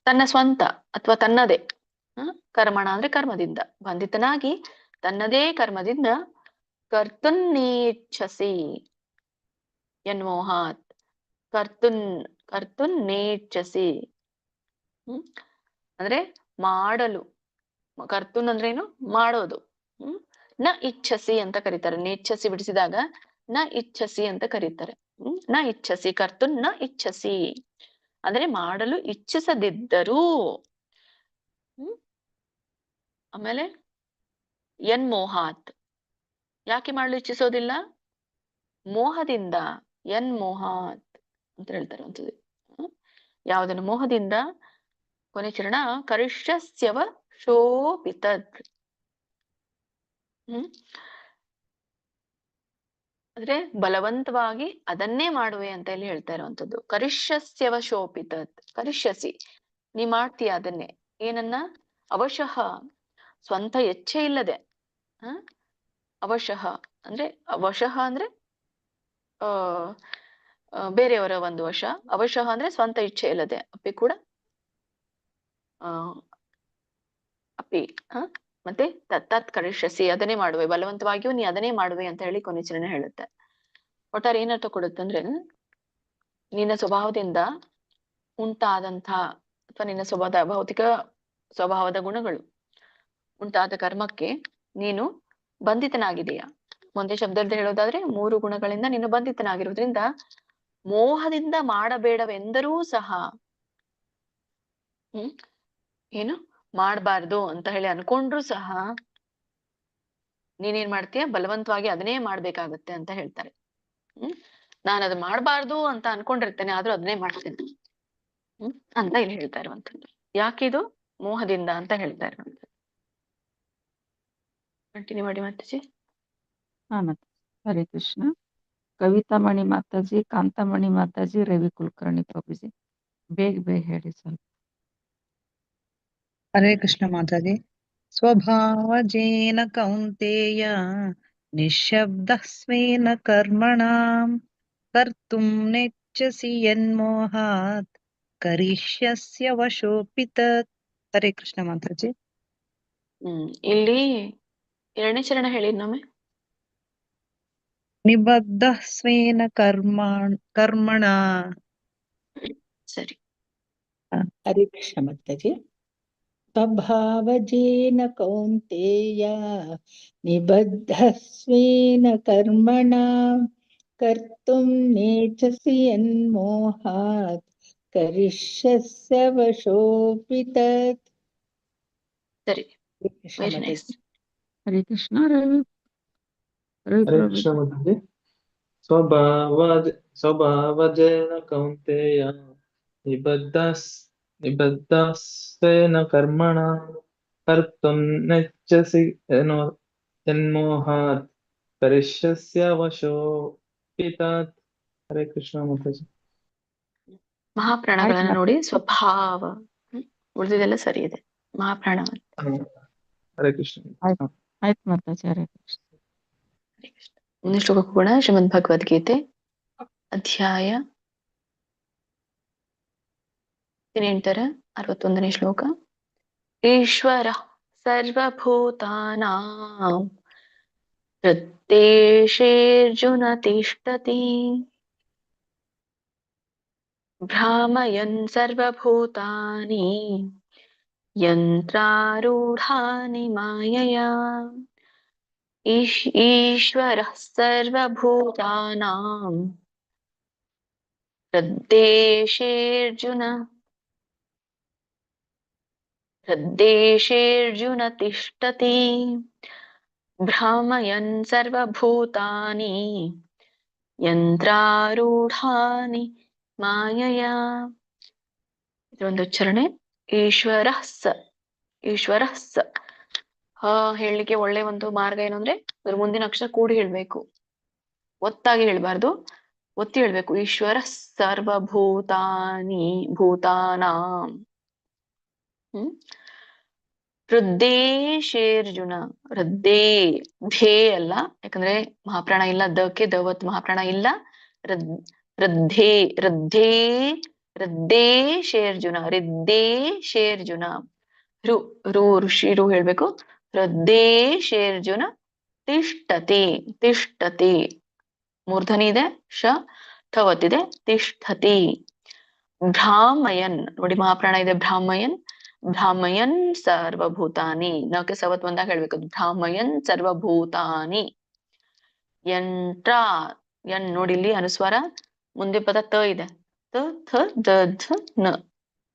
ತನ್ನ ಸ್ವಂತ ಅಥವಾ ತನ್ನದೇ, ಕರ್ಮಣ ಅಂದ್ರೆ ಕರ್ಮದಿಂದ, ಬಂಧಿತನಾಗಿ ತನ್ನದೇ ಕರ್ಮದಿಂದ, ಕರ್ತುನ್ನೇಚ್ಛಸಿ ಯನ್ಮೋಹಾತ್. ಕರ್ತುನ್ನೇಚ್ಛಸಿ ಅಂದ್ರೆ ಮಾಡಲು. ಕರ್ತುನ್ ಅಂದ್ರೇನು? ಮಾಡೋದು. ನ ಇಚ್ಛಸಿ ಅಂತ ಕರೀತಾರೆ. ನೇಚ್ಛಸಿ ಬಿಡಿಸಿದಾಗ ನ ಇಚ್ಛಸಿ ಅಂತ ಕರೀತಾರೆ. ನ ಇಚ್ಛಸಿ, ಕರ್ತುನ್ ನ ಇಚ್ಛಸಿ ಅಂದ್ರೆ ಮಾಡಲು ಇಚ್ಛಿಸದಿದ್ದರೂ. ಆಮೇಲೆ ಯನ್ಮೋಹಾತ್, ಯಾಕೆ ಮಾಡಲು ಇಚ್ಛಿಸೋದಿಲ್ಲ? ಮೋಹದಿಂದ, ಎನ್ ಮೋಹಾತ್ ಅಂತ ಹೇಳ್ತಾರೆ ಒಂದ್ಸತಿ. ಯಾವುದನ್ನು ಮೋಹದಿಂದ, ಕೊನೆ ಚರಣ ಕರಿಷ್ಯಸ್ಯವ ಶೋಪಿತದ್. ಅಂದ್ರೆ ಬಲವಂತವಾಗಿ ಅದನ್ನೇ ಮಾಡುವೆ ಅಂತ ಇಲ್ಲಿ ಹೇಳ್ತಾ ಇರುವಂತದ್ದು. ಕರಿಷ್ಯಸ್ಯವ ಶೋಪಿತದ್, ಕರಿಷ್ಯಸಿ ನೀ ಮಾಡ್ತೀಯ ಅದನ್ನೇ. ಏನನ್ನ? ಅವಶಃ, ಸ್ವಂತ ಇಚ್ಛೆ ಇಲ್ಲದೆ. ಅವಶಃ ಅಂದ್ರೆ, ಅವಶಃ ಅಂದ್ರೆ ಬೇರೆಯವರ ಒಂದು ವಶ. ಅವಶಃ ಅಂದ್ರೆ ಸ್ವಂತ ಇಚ್ಛೆ ಇಲ್ಲದೆ. ಅಪ್ಪಿ ಕೂಡ ಅಪ್ಪಿ ಮತ್ತೆ ತತ್ ಕರಿಷ್ಯಸಿ ಅದನ್ನೇ ಮಾಡುವೆ, ಬಲವಂತವಾಗಿಯೂ ನೀ ಅದನ್ನೇ ಮಾಡುವೆ ಅಂತ ಹೇಳಿ ಕೊನೆಚರಣ ಹೇಳುತ್ತೆ. ಒಟ್ಟಾರೆ ಏನರ್ಥ ಕೊಡುತ್ತೆ ಅಂದ್ರೆ, ನಿನ್ನ ಸ್ವಭಾವದಿಂದ ಉಂಟಾದಂತಹ ಅಥವಾ ನಿನ್ನ ಭೌತಿಕ ಸ್ವಭಾವದ ಗುಣಗಳು ಉಂಟಾದ ಕರ್ಮಕ್ಕೆ ನೀನು ಬಂಧಿತನಾಗಿದೆಯಾ. ಒಂದೇ ಶಬ್ದದಲ್ಲಿ ಹೇಳೋದಾದ್ರೆ 3 ಗುಣಗಳಿಂದ ನೀನು ಬಂಧಿತನಾಗಿರುವುದರಿಂದ ಮೋಹದಿಂದ ಮಾಡಬೇಡವೆಂದರೂ ಸಹ ಏನು ಮಾಡಬಾರ್ದು ಅಂತ ಹೇಳಿ ಅನ್ಕೊಂಡ್ರು ಸಹ ನೀನೇನ್ ಮಾಡ್ತೀಯ? ಬಲವಂತವಾಗಿ ಅದನ್ನೇ ಮಾಡ್ಬೇಕಾಗತ್ತೆ ಅಂತ ಹೇಳ್ತಾರೆ. ನಾನು ಅದು ಮಾಡಬಾರ್ದು ಅಂತ ಅನ್ಕೊಂಡಿರ್ತೇನೆ, ಆದ್ರೂ ಅದನ್ನೇ ಮಾಡ್ತೇನೆ ಅಂತ ಇಲ್ಲಿ ಹೇಳ್ತಾ ಇರುವಂತದ್ದು. ಯಾಕಿದು? ಮೋಹದಿಂದ ಅಂತ ಹೇಳ್ತಾ ಇರುವಂತದ್ದು. ಕಂಟಿನ್ಯೂ ಮಾಡಿ ಮಾತಾಜಿ. ಮತ್ತೆ ಹರೇ ಕೃಷ್ಣ. ಕವಿತಾಮಣಿ ಮಾತಾಜಿ, ಕಾಂತಾಮಣಿ ಮಾತಾಜಿ, ರವಿ ಕುಲಕರ್ಣಿ ಪ್ರಭುಜಿ, ಬೇಗ ಹೇಳಿ ಸ್ವಲ್ಪ. ಹರೇ ಕೃಷ್ಣ ಮಾತಾಜಿ. ಸ್ವಭಾವಜೇನ ಕೌಂತೇಯ ನಿಶ್ಶಬ್ದ ಸ್ವೇನ ಕರ್ಮಣಾಂ ಕರ್ತುಂ ನೆಚ್ಛಸಿ ಯನ್ಮೋಹಾತ್ ಕರಿಷ್ಯಸ್ಯ ವಶೋಪಿತತ್. ಹರೇ ಕೃಷ್ಣ ಮಾತಾಜಿ. ಇಲ್ಲಿ 2ನೇ ಚರಣ ಹೇಳಿ ಇನ್ನೊಮ್ಮೆ. ನಿಬದ್ಧ ಸ್ವೇನ ಕರ್ಮಣ. ಸರಿ. ಹರೇ ಕೃಷ್ಣ ಮಾತಾಜಿ. ಸ್ವಭಾವಜೇನ ಕೌಂತೇಯ ನಿಬದ್ಧ ಸ್ವೇನ ಕರ್ಮಣ ಕರ್ತುಂ ನೇಚ್ಛಸಿ ಯನ್ಮೋಹಾತ್ ಕರಿಷ್ಯಸ್ಯ ವಶೋಪಿತತ್. ಸರಿ. ಹರೇ ಕೃಷ್ಣ. ರವಿ ಕೃಷ್ಣ ಮಾತಾಜಿ. ಸ್ವಭಾವಜೇನ ಕೌಂತೇಯ ನಿಬದ್ಧ ಸ್ವೇನ ಕರ್ಮಣ ಕರ್ತುಂ ನೆಚ್ಛಸಿ ಯನ್ಮೋಹಾತ್ ಕರಿಷ್ಯಸ್ಯ ವಶೋಪಿತತ್. ಹರೇ ಕೃಷ್ಣ ಮಾತಾಜಿ. ಮಹಾಪ್ರಾಣಗಳನ್ನ ನೋಡಿ ಸ್ವಭಾವ, ಉಳಿದಿದೆಲ್ಲ ಸರಿ ಇದೆ. ಮಹಾಪ್ರಾಣ. ಹರೇ ಕೃಷ್ಣ. ಆಯ್ತು ಮಾತಾಜಿ. ಹರೇ ಕೃಷ್ಣ. ಮುಂದಿನ ಶ್ಲೋಕಕ್ಕೂ ಕೂಡ ಶ್ರೀಮದ್ ಭಗವದ್ಗೀತೆ ಅಧ್ಯಾಯ 61ನೇ ಶ್ಲೋಕ. ಈಶ್ವರ ಸರ್ವಭೂತಾನಾಂ ಹೃದ್ದೇಶೇರ್ಜುನ ತಿಷ್ಠತಿ ಭ್ರಾಮಯನ್ ಸರ್ವಭೂತಾನಿ ಯಂತ್ರಾರೂಢಾನಿ ಮಾಯಯಾ. ಈಶ್ವರ ಸರ್ವಭೂತಾನಾಂ ಹೃದ್ದೇಶೇರ್ಜುನ ತಿಷ್ಠತಿ ಭ್ರಾಮಯನ್ ಸರ್ವಭೂತಾನಿ ಯಂತ್ರಾರೂಢಾನಿ ಮಾಯಯಾ. ಇದೊಂದು ಉಚ್ಚಾರಣೆ. ಈಶ್ವರ ಸ ಹೇಳಲಿಕ್ಕೆ ಒಳ್ಳೆ ಒಂದು ಮಾರ್ಗ ಏನು ಅಂದ್ರೆ, ಅದ್ರ ಮುಂದಿನ ಅಕ್ಷರ ಕೂಡಿ ಹೇಳ್ಬೇಕು, ಒತ್ತಾಗಿ ಹೇಳ್ಬಾರ್ದು, ಒತ್ತಿ ಹೇಳ್ಬೇಕು. ಈಶ್ವರ ಸರ್ವಭೂತಾನಿ ಭೂತಾನಾಂ. ಹೃದ್ದೇಶೇರ್ಜುನ. ಹೃದ್ದೇ ಧೇ ಅಲ್ಲ, ಯಾಕಂದ್ರೆ ಮಹಾಪ್ರಾಣ ಇಲ್ಲ, ದಕ್ಕೆ ದವತ್ ಮಹಾಪ್ರಾಣ ಇಲ್ಲ. ಹೃದ್ದೇಶೇರ್ಜುನ. ಹೃದ್ದೇಶೇರ್ಜುನ. ಋಷಿ ಹೇಳ್ಬೇಕು. ಹೃದ್ದೇಶೇರ್ಜುನ ತಿಷ್ಠತಿ. ತಿಷ್ಠತಿ ಮೂರ್ಧನಿ ಇದೆ, ಶ ಥವತ್ತಿದೆ. ತಿಷ್ಠತಿ. ಭ್ರಾಮಯನ್ ನೋಡಿ, ಮಹಾಪ್ರಾಣ ಇದೆ. ಭ್ರಾಮಯನ್. ಭ್ರಾಮಯನ್ ಸರ್ವಭೂತಾನಿ. ನಕ್ಕೆ ಸವತ್ ಬಂದಾಗ ಹೇಳ್ಬೇಕು. ಭ್ರಾಮಯನ್ ಸರ್ವಭೂತಾನಿ. ಯನ್ ನೋಡಿ, ಇಲ್ಲಿ ಅನುಸ್ವಾರ, ಮುಂದೆ ಪದ ತ ಇದೆ. ತ ಥ ದ ಧ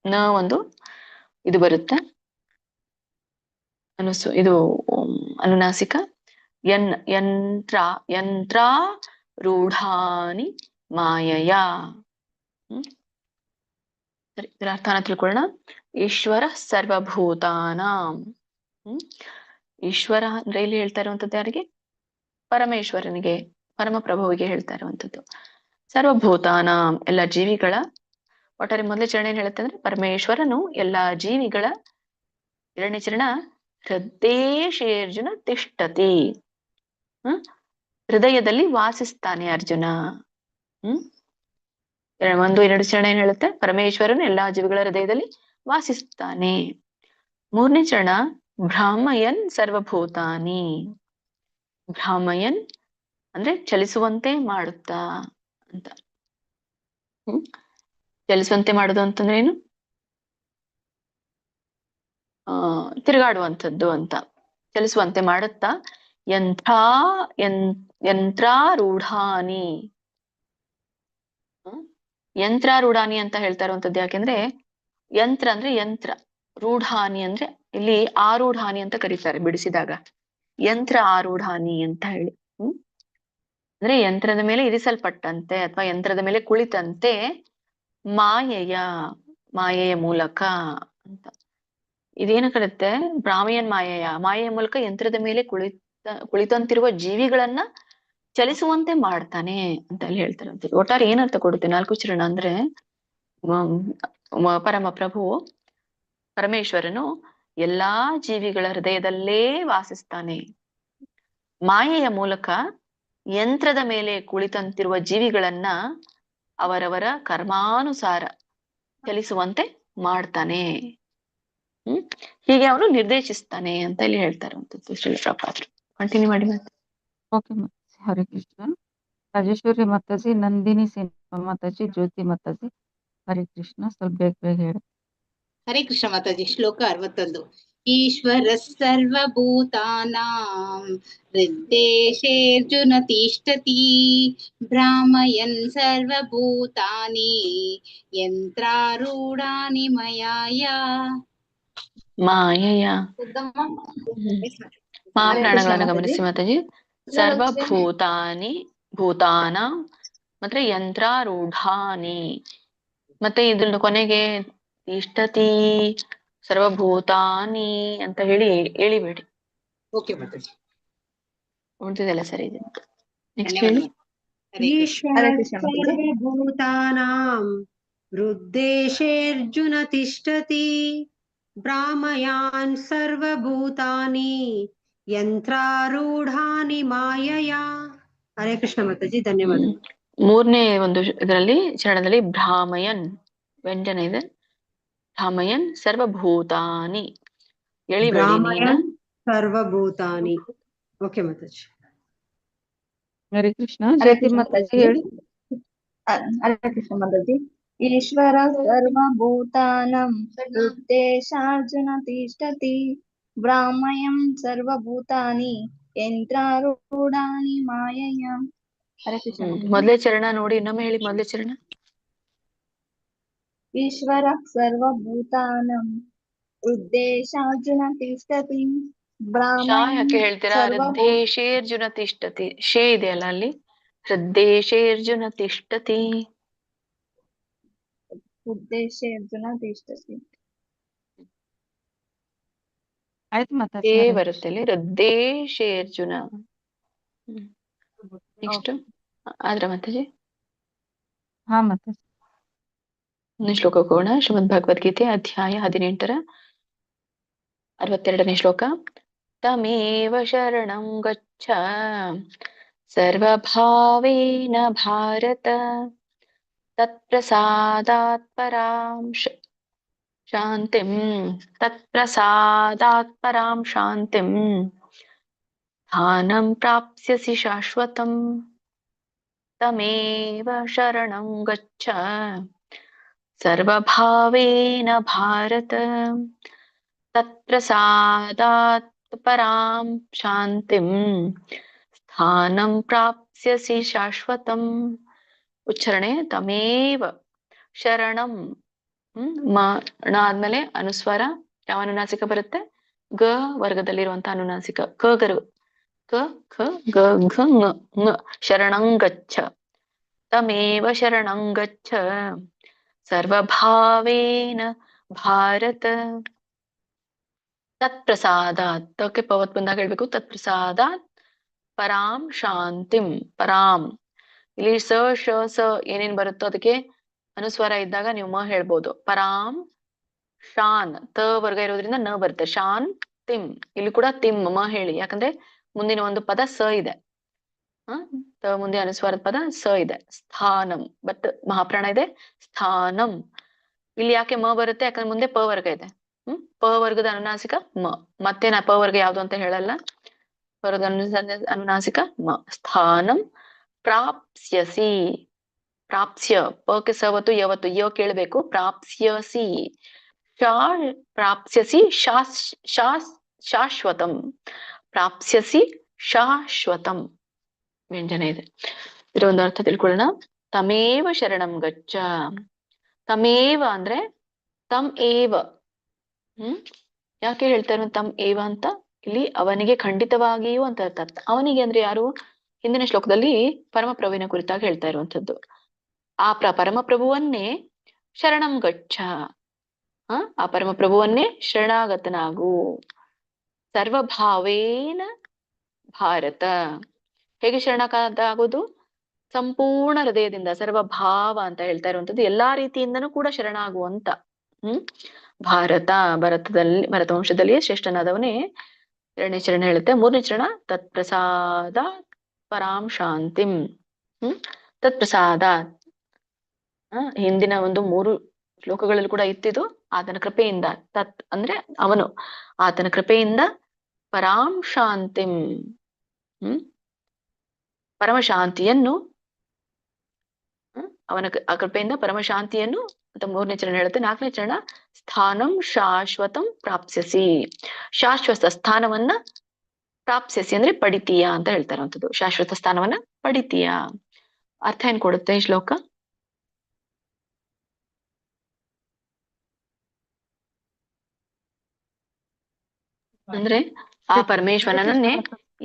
ನ ಒಂದು ಇದು ಬರುತ್ತೆ, ಇದು ಅನುನಾಸಿಕ. ಯಂತ್ರಾರೂಢಾನಿ ಮಾಯಯ. ಸರಿ, ಇದರ ಅರ್ಥನ ತಿಳ್ಕೊಳ್ಳೋಣ. ಈಶ್ವರ ಸರ್ವಭೂತಾನಾಂ. ಈಶ್ವರ ಅಂದ್ರೆ ಇಲ್ಲಿ ಹೇಳ್ತಾ ಇರುವಂತದ್ದು ಯಾರಿಗೆ? ಪರಮೇಶ್ವರನಿಗೆ, ಪರಮಪ್ರಭುವಿಗೆ ಹೇಳ್ತಾ ಇರುವಂತದ್ದು. ಸರ್ವಭೂತಾನಾಂ, ಎಲ್ಲ ಜೀವಿಗಳ, ಒಟ್ಟಾರೆ ಮೊದಲೇ ಚರಣ ಏನ್ ಹೇಳುತ್ತೆ ಅಂದ್ರೆ ಪರಮೇಶ್ವರನು ಎಲ್ಲಾ ಜೀವಿಗಳ, ಎರಡನೇ ಚರಣ ಹೃದಯೇಶೇರ್ಜುನ ತಿಷ್ಠತಿ, ಹೃದಯದಲ್ಲಿ ವಾಸಿಸ್ತಾನೆ ಅರ್ಜುನ. 1-2 ಚರಣ ಏನ್ ಹೇಳುತ್ತೆ? ಪರಮೇಶ್ವರನು ಎಲ್ಲಾ ಜೀವಿಗಳ ಹೃದಯದಲ್ಲಿ ವಾಸಿಸ್ತಾನೆ. 3ನೇ ಚರಣ ಭ್ರಾಮಯನ್ ಸರ್ವಭೂತಾನಿ. ಭ್ರಾಮಯನ್ ಅಂದ್ರೆ ಚಲಿಸುವಂತೆ ಮಾಡುತ್ತಾ ಅಂತ. ಚಲಿಸುವಂತೆ ಮಾಡುದು ಅಂತಂದ್ರೆ ಏನು? ತಿರುಗಾಡುವಂಥದ್ದು ಅಂತ. ಚಲಿಸುವಂತೆ ಮಾಡುತ್ತಾ ಯಂತ್ರಾರೂಢಾನಿ. ಯಂತ್ರಾರೂಢಾನಿ ಅಂತ ಹೇಳ್ತಾ ಇರುವಂತದ್ದು ಯಾಕೆಂದ್ರೆ ಯಂತ್ರ ಅಂದ್ರೆ ಯಂತ್ರ, ರೂಢಾನಿ ಅಂದ್ರೆ ಇಲ್ಲಿ ಆರೂಢಾನಿ ಅಂತ ಕರೀತಾರೆ ಬಿಡಿಸಿದಾಗ. ಯಂತ್ರ ಆರೂಢಾನಿ ಅಂತ ಹೇಳಿ ಅಂದ್ರೆ ಯಂತ್ರದ ಮೇಲೆ ಇರಿಸಲ್ಪಟ್ಟಂತೆ ಅಥವಾ ಯಂತ್ರದ ಮೇಲೆ ಕುಳಿತಂತೆ ಮಾಯೆಯ ಮೂಲಕ ಅಂತ. ಇದೇನು ಕರುತ್ತೆ? ಬ್ರಾಹ್ಮಯನ್ ಮಾಯೆಯ ಮೂಲಕ ಯಂತ್ರದ ಮೇಲೆ ಕುಳಿತಂತಿರುವ ಜೀವಿಗಳನ್ನ ಚಲಿಸುವಂತೆ ಮಾಡ್ತಾನೆ ಅಂತ ಅಲ್ಲಿ ಹೇಳ್ತಾರೆ. ಒಟ್ಟಾರೆ ಏನರ್ಥ ಕೊಡುತ್ತೆ 4 ಚರಣ ಅಂದ್ರೆ ಪರಮಪ್ರಭು ಪರಮೇಶ್ವರನು ಎಲ್ಲಾ ಜೀವಿಗಳ ಹೃದಯದಲ್ಲೇ ವಾಸಿಸ್ತಾನೆ. ಮಾಯೆಯ ಮೂಲಕ ಯಂತ್ರದ ಮೇಲೆ ಕುಳಿತಂತಿರುವ ಜೀವಿಗಳನ್ನ ಅವರವರ ಕರ್ಮಾನುಸಾರ ಚಲಿಸುವಂತೆ ಮಾಡ್ತಾನೆ. ಹೀಗೆ ಅವನು ನಿರ್ದೇಶಿಸ್ತಾನೆ ಅಂತ ಇಲ್ಲಿ ಹೇಳ್ತಾ ಇರುವಂತದ್ದು ಶ್ರೀ ಪ್ರಭುಪಾದರು. ಕಂಟಿನ್ಯೂ ಮಾಡಿ ಮತ್ತೆ. ಓಕೆ ಹರೇ ಕೃಷ್ಣ. ರಾಜೇಶ್ವರಿ ಮಾತಾಜಿ, ನಂದಿನಿ ಸೇನ್ ಮಾತಾಜಿ, ಜ್ಯೋತಿ ಮಾತಾಜಿ, ಹರೇ ಕೃಷ್ಣ. ಸ್ವಲ್ಪ ಬೇಗ ಹೇಳಿ. ಹರೇ ಕೃಷ್ಣ ಮಾತಾಜಿ. ಶ್ಲೋಕ 61. ಈಶ್ವರ ಸರ್ವಭೂತಾನಾಂ ಹೃದ್ದೇಶೇರ್ಜುನ ತಿಷ್ಠತಿ ಭ್ರಾಮಯನ್ ಸರ್ವಭೂತಾನಿ ಯಂತ್ರಾರೂಢಾನಿ ಮಾಯಯ. ಮಹಾಪ್ರಾಣಗಳನ್ನು ಗಮನಿಸಿ ಮಾತಾಜಿ. ಸರ್ವಭೂತಾನಿ ಭೂತಾನ ಮತ್ತೆ ಯಂತ್ರಾರೂಢಾನಿ, ಮತ್ತೆ ಇದ್ರ ಕೊನೆಗೆ ತಿಷ್ಠತಿ ಸರ್ವಭೂತಾನಿ ಅಂತ ಹೇಳಿಬೇಡಿ. ಓಕೆ ಮಾತಾಜಿ, ಉಳಿದಿದೆಲ್ಲ ಸರಿ ಇದೆ. ನೆಕ್ಸ್ಟ್ ಹೇಳಿ. ಈಶ್ವರ ಸರ್ವಭೂತಾನಾಂ ಹೃದ್ದೇಶೇರ್ಜುನ ತಿಷ್ಠತಿ ಭ್ರಾಮಯಾನ್ ಸರ್ವಭೂತಾನಿ ಯಂತ್ರಾರೂಢಾನಿ ಮಾಯಯ. ಹರೇ ಕೃಷ್ಣ ಮಾತಾಜಿ, ಧನ್ಯವಾದ. 3ನೇ ಒಂದು ಇದರಲ್ಲಿ ಚರಣದಲ್ಲಿ ಭ್ರಾಮಯನ್ ವ್ಯಂಜನ ಇದೆ. ಭ್ರಾಮಯನ್ ಸರ್ವಭೂತಾನಿ ಭ್ರಾಮಯನ್ ಸರ್ವಭೂತಾನಿ. ಓಕೆ ಮಾತಾಜಿ. ಹರೇ ಕೃಷ್ಣ. ಜ್ಯೋತಿ ಮಾತಾಜಿ ಹೇಳಿ. ಹರೇ ಕೃಷ್ಣ ಮಾತಾಜಿ. ಈಶ್ವರ ಸರ್ವಭೂತಾನಾಂ ಹೃದ್ದೇಶಾರ್ಜುನ ತಿಷ್ಠತಿ ಭ್ರಾಮಯಂ ಸರ್ವಭೂತಾನಿ ಯಂತ್ರಾರೂಢಾನಿ ಮಾಯಯ. ಹರೇ ಕೃಷ್ಣ. ಮೊದಲೇ ಚರಣ ನೋಡಿ, ಇನ್ನೊಮ್ಮೆ ಹೇಳಿ. ಮೊದಲೇ ಚರಣ. ಈಶ್ವರ ಸರ್ವಭೂತಾನಾಂ ಹೃದ್ದೇಶಾರ್ಜುನ ತಿಷ್ಠತಿ ಯಾಕೆ ಹೇಳ್ತೀರಾ? ಹೃದ್ದೇಶೇರ್ಜುನ ತಿಷ್ಠತಿ. ಶೇ ಇದೆಯಲ್ಲ ಅಲ್ಲಿ, ಹೃದ್ದೇಶೇರ್ಜುನ ತಿಷ್ಠತಿ. ಹೃದ್ದೇಶೇರ್ಜುನ ತಿಷ್ಠತಿ ಆಯ್ತು ಮಾತಾಜಿ. ಬರುತ್ತೆ ಅಲ್ಲಿ ಹೃದ್ದೇಶೇರ್ಜುನ. ನೆಕ್ಸ್ಟ್ ಆದ್ರ ಮಾತಾಜಿ. ಹಾ ಮಾತಾಜಿ. ಶ್ಲೋಕ ಹೋಗೋಣ. ಶ್ರೀಮದ್ ಭಗವದ್ಗೀತೆ ಅಧ್ಯಾಯ 18 62ನೇ ಶ್ಲೋಕ. ತಮೇವ ಶರಣಂ ಗಚ್ಚ ಸರ್ವಭಾವೇನ ಭಾರತ ತತ್ಪ್ರಸಾದಾತ್ ಪರಾಂ ಶಾಂತಿಂ ಸ್ಥಾನಂ ಪ್ರಾಪ್ಸ್ಯಸಿ ಶಾಶ್ವತಂ. ತಮೇವ ಶರಣಂ ಗಚ್ಚ ಸರ್ವಭಾವೇನ ಭಾರತ ತತ್ಪ್ರಸಾದಾತ್ ಪರಾಂ ಶಾಂತಿಂ ಸ್ಥಾನಂ ಪ್ರಾಪ್ಸ್ಯಸಿ ಶಾಶ್ವತಂ. ಉಚ್ಚಾರಣೆ ತಮೇವ ಶರಣಂ. ಣ ಆದ್ಮೇಲೆ ಅನುಸ್ವಾರ. ಯಾವ ಅನುನಾಸಿಕ ಬರುತ್ತೆ? ಗ ವರ್ಗದಲ್ಲಿರುವಂತಹ ಅನುನಾಸಿಕ ಕ ಗರು ಕ ಖ ಗ ಘ ङ ङ ಶರಣಂ ಗಚ್ಚ ತಮೇವ ಶರಣಂ ಗಚ್ಚ ಸರ್ವಭಾವೇನ ಭಾರತ ತತ್ಪ್ರಸಾದಾತ್ ತಕ್ಕೆ ಪವತ್ ಬಂದಾಗ ಹೇಳ್ಬೇಕು ತತ್ಪ್ರಸಾದಾತ್ ಪರಾಂ ಶಾಂತಿಂ ಪರಾಂ ಇಲ್ಲಿ ಸ ಶ ಸ ಏನೇನ್ ಬರುತ್ತೋ ಅದಕ್ಕೆ ಅನುಸ್ವಾರ ಇದ್ದಾಗ ನೀವು ಮ ಹೇಳ್ಬೋದು ಪರಾಂ ಶಾನ್ ತ ವರ್ಗ ಇರೋದ್ರಿಂದ ನ ಬರುತ್ತೆ ಶಾನ್ ತಿಂ ಇಲ್ಲಿ ಕೂಡ ತಿಂ ಮ ಹೇಳಿ ಯಾಕಂದ್ರೆ ಮುಂದಿನ ಒಂದು ಪದ ಸ ಇದೆ ತ ಮುಂದೆ ಅನುಸ್ವಾರದ ಪದ ಸ ಇದೆ ಸ್ಥಾನಂ ಬಟ್ ಮಹಾಪ್ರಾಣ ಇದೆ ಸ್ಥಾನಂ ಇಲ್ಲಿ ಯಾಕೆ ಮ ಬರುತ್ತೆ ಯಾಕಂದ್ರೆ ಮುಂದೆ ಪ ವರ್ಗ ಇದೆ ಪ ವರ್ಗದ ಅನುನಾಸಿಕ ಮ ಮತ್ತೆ ನಾ ಪ ವರ್ಗ ಯಾವ್ದು ಅಂತ ಹೇಳಲ್ಲ ವರ್ಗದ ಅನುನಾಸಿಕ ಮ ಸ್ಥಾನಂ ಪ್ರಾಪ್ಸ್ಯಸಿ ಪ್ರಾಪ್ಸ್ಯ ಪಕ್ಕೆ ಸವತ್ತು ಯಾವತ್ತು ಯ ಕೇಳಬೇಕು ಪ್ರಾಪ್ಸ್ಯಸಿ ಪ್ರಾಪ್ಸ್ಯಸಿ ಶಾಶ್ವತಂ ಪ್ರಾಪ್ಸ್ಯಸಿ ಶಾಶ್ವತಂ ವ್ಯಂಜನ ಇದೆ ಇದರ ಒಂದು ಅರ್ಥ ತಿಳ್ಕೊಳ್ಳೋಣ ತಮೇವ ಶರಣಂ ಗಚ್ಚ ತಮೇವ ಅಂದ್ರೆ ತಮ್ ಏವ ಯಾಕೆ ಹೇಳ್ತಾರೆ ತಮ್ ಏವ ಅಂತ ಇಲ್ಲಿ ಅವನಿಗೆ ಖಂಡಿತವಾಗಿಯೂ ಅಂತ ಅರ್ಥ ಅವನಿಗೆ ಅಂದ್ರೆ ಯಾರು ಹಿಂದಿನ ಶ್ಲೋಕದಲ್ಲಿ ಪರಮಪ್ರಭುವಿನ ಕುರಿತಾಗಿ ಹೇಳ್ತಾ ಇರುವಂತದ್ದು ಆ ಪರಮಪ್ರಭುವನ್ನೇ ಶರಣಂ ಗಚ್ಚ ಆ ಪರಮಪ್ರಭುವನ್ನೇ ಶರಣಾಗತನಾಗು ಸರ್ವಭಾವೇನ ಭಾರತ ಹೇಗೆ ಶರಣಾಗತಾಗೋದು ಸಂಪೂರ್ಣ ಹೃದಯದಿಂದ ಸರ್ವಭಾವ ಅಂತ ಹೇಳ್ತಾ ಇರುವಂತದ್ದು ಎಲ್ಲಾ ರೀತಿಯಿಂದನೂ ಕೂಡ ಶರಣಾಗುವಂತ ಭರತ ವಂಶದಲ್ಲಿಯೇ ಶ್ರೇಷ್ಠನಾದವನೇ ಎರಡನೇ ಚರಣ ಹೇಳುತ್ತೆ ಮೂರನೇ ಚರಣ ತತ್ಪ್ರಸಾದ ಪರಾಂ ಶಾಂತಿಂ ತತ್ಪ್ರಸಾದ ಹಿಂದಿನ ಒಂದು 3 ಶ್ಲೋಕಗಳಲ್ಲಿ ಕೂಡ ಇತ್ತಿದು ಆತನ ಕೃಪೆಯಿಂದ ತತ್ ಅಂದ್ರೆ ಅವನು ಆತನ ಕೃಪೆಯಿಂದ ಪರಾಂ ಶಾಂತಿಂ ಪರಮಶಾಂತಿಯನ್ನು ಅವನ ಆ ಕೃಪೆಯಿಂದ ಪರಮಶಾಂತಿಯನ್ನು ಅಂತ 3ನೇ ಚರಣ ಹೇಳುತ್ತೆ 4ನೇ ಚರಣ ಸ್ಥಾನಂ ಶಾಶ್ವತಂ ಪ್ರಾಪ್ಸ್ಯಸಿ ಶಾಶ್ವತ ಸ್ಥಾನವನ್ನ ಪ್ರಾಪ್ಸ್ಯಸಿ ಅಂದ್ರೆ ಪಡಿತೀಯ ಅಂತ ಹೇಳ್ತಾ ಇರುವಂತದ್ದು ಶಾಶ್ವತ ಸ್ಥಾನವನ್ನ ಪಡಿತೀಯ ಅರ್ಥ ಏನ್ ಕೊಡುತ್ತೆ ಈ ಶ್ಲೋಕ ಅಂದ್ರೆ ಆ ಪರಮೇಶ್ವರನನ್ನೇ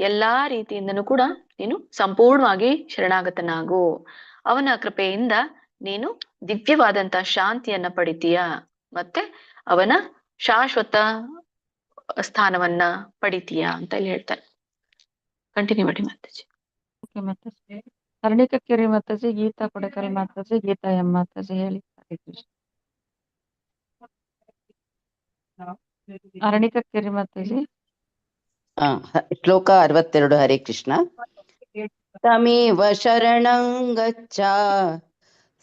ಎಲ್ಲಾ ರೀತಿಯಿಂದನೂ ಕೂಡ ನೀನು ಸಂಪೂರ್ಣವಾಗಿ ಶರಣಾಗತನಾಗು ಅವನ ಕೃಪೆಯಿಂದ ನೀನು ದಿವ್ಯವಾದಂತ ಶಾಂತಿಯನ್ನ ಪಡಿತೀಯ ಮತ್ತೆ ಅವನ ಶಾಶ್ವತ ಸ್ಥಾನವನ್ನ ಪಡಿತೀಯ ಅಂತ ಇಲ್ಲಿ ಹೇಳ್ತಾರೆ ಕಂಟಿನ್ಯೂ ಮಾಡಿ ಮಾತಾಜಿ ಹರಣಿಕಕ್ಕೇರಿ ಮಾತಾಜಿ ಗೀತಾ ಕೊಡಕಲ್ ಮಾತಾಜಿ ಗೀತಾ ಎಂ ಮಾತಾಜಿ ಹೇಳಿ ಹರಣಿಕಕ್ಕೇರಿ ಮಾತಾಜಿ ಶ್ಲೋಕ 62 ಹರೇ ಕೃಷ್ಣ ತಮೇವ ಶರಣಂ ಗಚ್ಚ